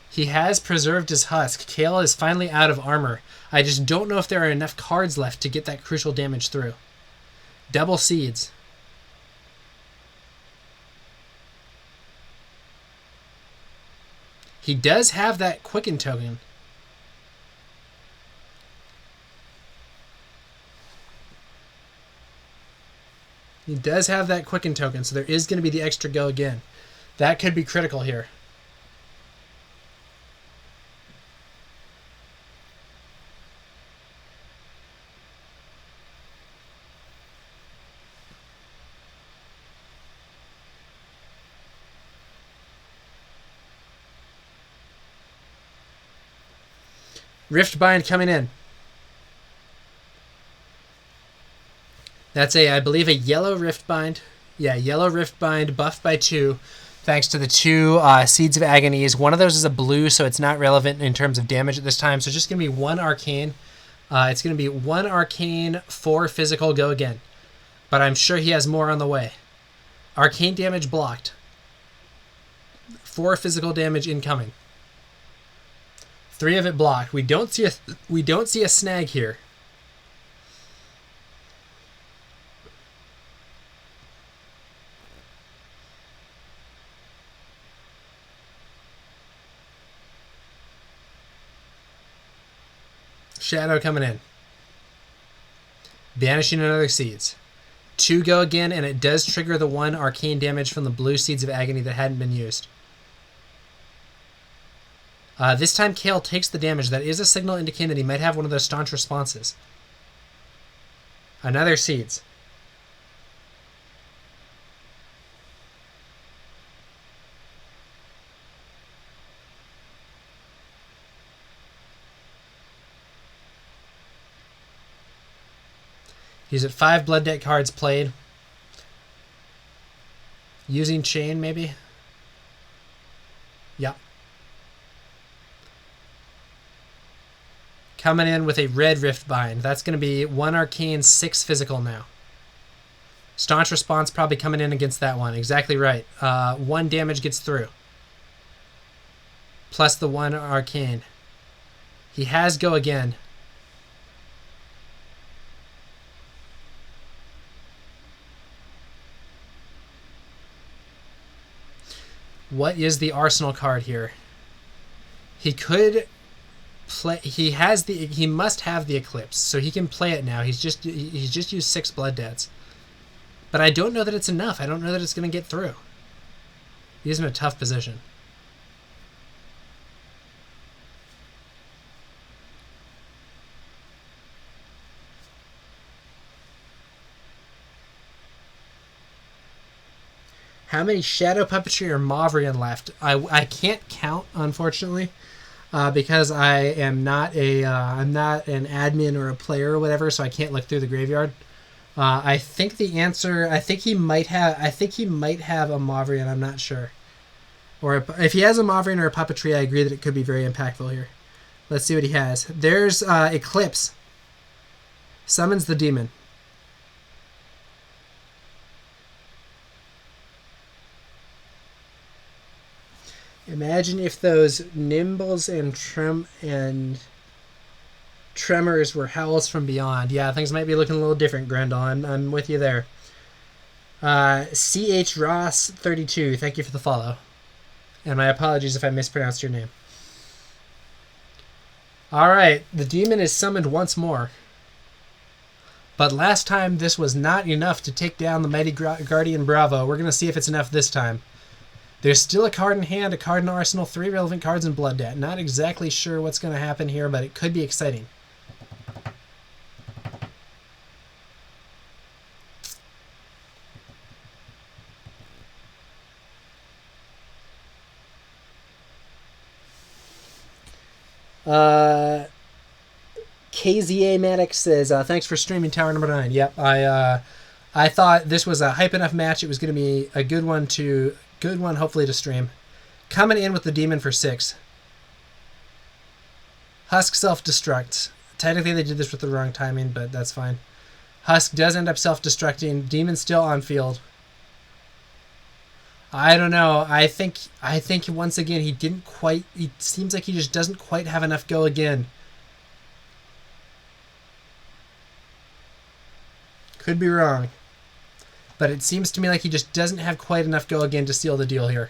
He has preserved his husk. Cayle is finally out of armor. I just don't know if there are enough cards left to get that crucial damage through. Double seeds. He does have that Quicken token. He does have that Quicken token, so there is going to be the extra go again. That could be critical here. Riftbind coming in. That's I believe, a yellow Riftbind. Yeah, yellow Riftbind buffed by 2, thanks to the 2 Seeds of Agonies. One of those is a blue, so it's not relevant in terms of damage at this time. So it's just going to be 1 Arcane. It's going to be 1 Arcane, 4 physical, go again. But I'm sure he has more on the way. Arcane damage blocked. 4 physical damage incoming. 3 of it blocked. We don't see a snag here. Shadow coming in. Banishing another Seeds. 2 go again, and it does trigger the 1 arcane damage from the blue Seeds of Agony that hadn't been used. This time Cayle takes the damage. That is a signal indicating that he might have one of those staunch responses. Another Seeds. He's at 5 blood debt cards played. Using Chane, maybe? Yep. Coming in with a red Riftbind. That's going to be 1 arcane, 6 physical now. Staunch response probably coming in against that one. Exactly right. 1 damage gets through. Plus the 1 arcane. He has go again. What is the arsenal card here? He could play. He must have the Eclipse, so he can play it now. He's just used 6 blood debts, but I don't know that it's enough. I don't know that it's going to get through. He's in a tough position. How many Shadow Puppetry or Mavrian left? I can't count, unfortunately, because I am not I'm not an admin or a player or whatever, so I can't look through the graveyard. I think the answer. I think he might have a Mavrian. I'm not sure. Or if he has a Mavrian or a Puppetry, I agree that it could be very impactful here. Let's see what he has. There's Eclipse. Summons the demon. Imagine if those Nimbles and Tremors were Howls from Beyond. Yeah, things might be looking a little different, Grendel. I'm with you there. C.H. Ross 32, thank you for the follow. And my apologies if I mispronounced your name. Alright, the demon is summoned once more. But last time this was not enough to take down the mighty Guardian Bravo. We're going to see if it's enough this time. There's still a card in hand, a card in arsenal, 3 relevant cards in Blood Debt. Not exactly sure what's going to happen here, but it could be exciting. KZA Maddox says, thanks for streaming TowerNumberNine. Yep, I thought this was a hype enough match. It was going to be a good one hopefully to stream. Coming in with the demon for 6. Husk self-destructs. Technically they did this with the wrong timing, but that's fine. Husk does end up self-destructing. Demon still on field. I don't know. I think once again he didn't quite. It seems like he just doesn't quite have enough go again. Could be wrong. But it seems to me like he just doesn't have quite enough go again to seal the deal here.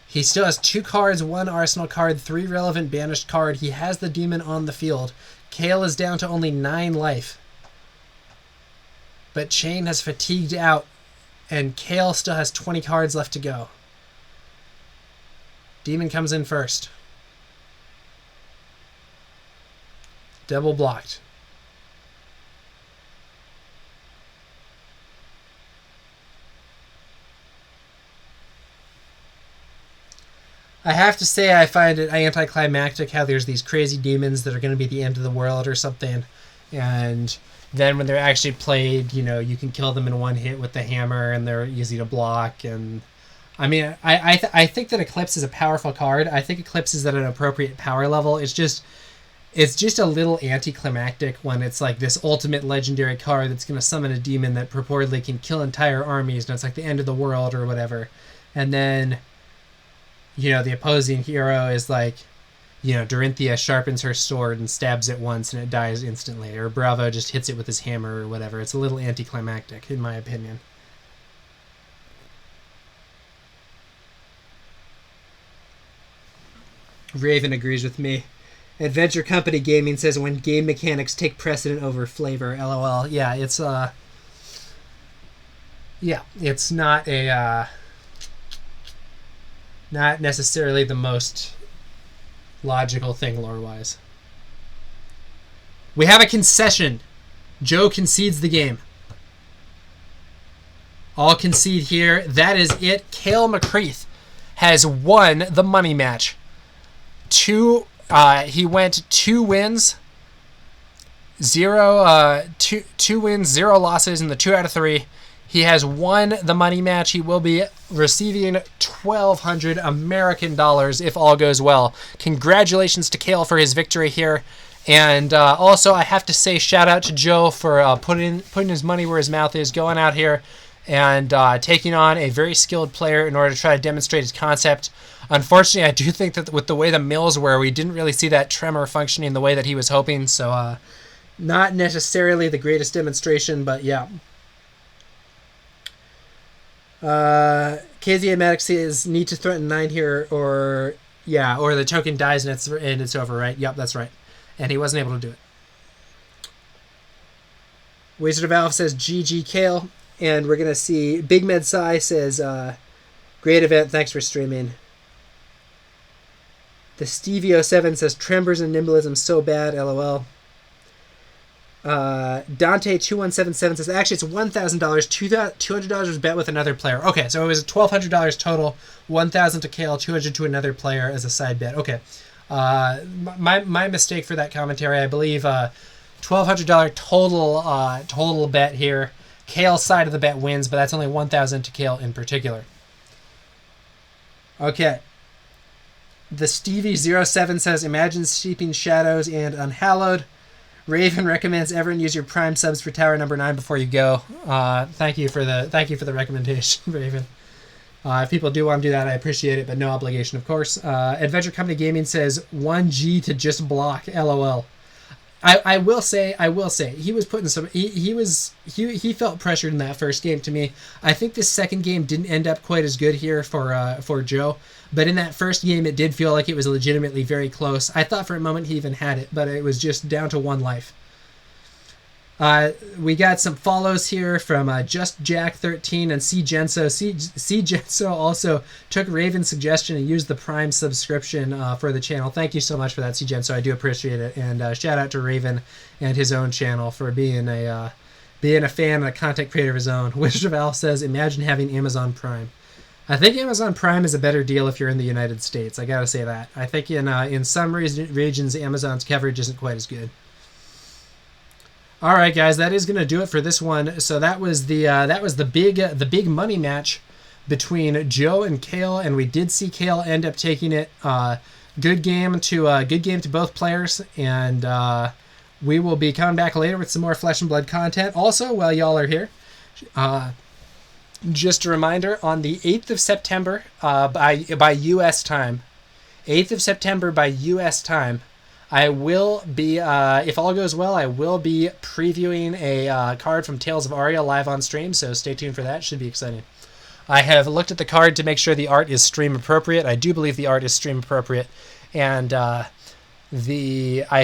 He still has 2 cards, 1 arsenal card, 3 relevant banished card. He has the demon on the field. Cayle is down to only 9 life. But Chane has fatigued out. And Cayle still has 20 cards left to go. Demon comes in first. Double blocked. I have to say I find it anticlimactic how there's these crazy demons that are going to be the end of the world or something. And then when they're actually played, you can kill them in one hit with the hammer and they're easy to block. And I mean, I think that Eclipse is a powerful card. I think Eclipse is at an appropriate power level. It's just a little anticlimactic when it's like this ultimate legendary card that's going to summon a demon that purportedly can kill entire armies, and it's like the end of the world or whatever. And then, the opposing hero is like, Dorinthia sharpens her sword and stabs it once and it dies instantly. Or Bravo just hits it with his hammer or whatever. It's a little anticlimactic, in my opinion. Raven agrees with me. Adventure Company Gaming says when game mechanics take precedent over flavor. LOL. Yeah, it's it's not not necessarily the most logical thing lore-wise. We have a concession. Joe concedes the game. All concede here. That is it. Cayle McCreath has won the money match. He went 2 wins, 2 wins, 0 losses in the 2 out of 3. He has won the money match. He will be receiving $1,200 American dollars if all goes well. Congratulations to Cayle for his victory here. And also, I have to say shout out to Joe for putting his money where his mouth is, going out here and taking on a very skilled player in order to try to demonstrate his concept. Unfortunately, I do think that with the way the mills were, we didn't really see that tremor functioning the way that he was hoping. So not necessarily the greatest demonstration, but yeah. KZA Maddox says need to threaten 9 here, or the token dies and it's over, right? Yep, that's right. And he wasn't able to do it. Wizard of Alpha says GG Cayle, and we're gonna see Big Med Sai says great event, thanks for streaming. The Stevie07 says Trembers and Nimblism so bad, LOL. Dante2177 says, actually, it's $1,000. $200 was bet with another player. Okay, so it was $1,200 total. $1,000 to Cayle, $200 to another player as a side bet. Okay. My mistake for that commentary. I believe $1,200 total bet here. Cayle's side of the bet wins, but that's only $1,000 to Cayle in particular. Okay. The Stevie07 says, imagine Steeping Shadows and Unhallowed. Raven recommends everyone use your Prime subs for Tower Number 9 before you go. Thank you for the recommendation, Raven. If people do want to do that, I appreciate it, but no obligation, of course. Adventure Company Gaming says 1G to just block. LOL. I will say, he was putting some. He felt pressured in that first game. To me, I think this second game didn't end up quite as good here for Joe. But in that first game, it did feel like it was legitimately very close. I thought for a moment he even had it, but it was just down to one life. We got some follows here from Just Jack 13 and C Genso. C Genso also took Raven's suggestion and used the Prime subscription for the channel. Thank you so much for that, C Genso. I do appreciate it, and shout out to Raven and his own channel for being a fan and a content creator of his own. Wizard of Al says, imagine having Amazon Prime. I think Amazon Prime is a better deal if you're in the United States. I gotta say that. I think in some regions, Amazon's coverage isn't quite as good. All right, guys, that is gonna do it for this one. So that was the big money match between Joe and Cayle, and we did see Cayle end up taking it. Good game to both players, and we will be coming back later with some more Flesh and Blood content. Also, while y'all are here, just a reminder, on the 8th of September, by U.S. time, 8th of September by U.S. time, I will be, if all goes well, I will be previewing a card from Tales of Aria live on stream, so stay tuned for that. Should be exciting. I have looked at the card to make sure the art is stream appropriate. I do believe the art is stream appropriate, and I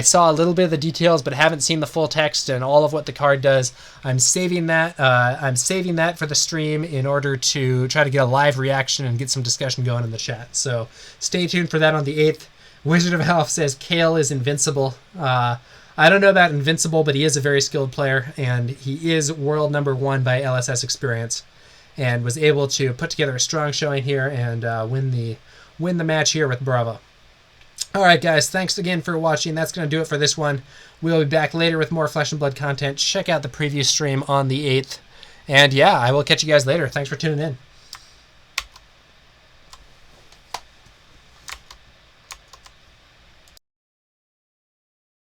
saw a little bit of the details, but haven't seen the full text and all of what the card does. I'm saving that. For the stream in order to try to get a live reaction and get some discussion going in the chat. So stay tuned for that on the 8th. Wizard of Alf says Cayle is invincible. I don't know about invincible, but he is a very skilled player, and he is world number 1 by LSS experience, and was able to put together a strong showing here and win the match here with Bravo. All right, guys, thanks again for watching. That's going to do it for this one. We'll be back later with more Flesh and Blood content. Check out the preview stream on the 8th. And yeah, I will catch you guys later. Thanks for tuning in.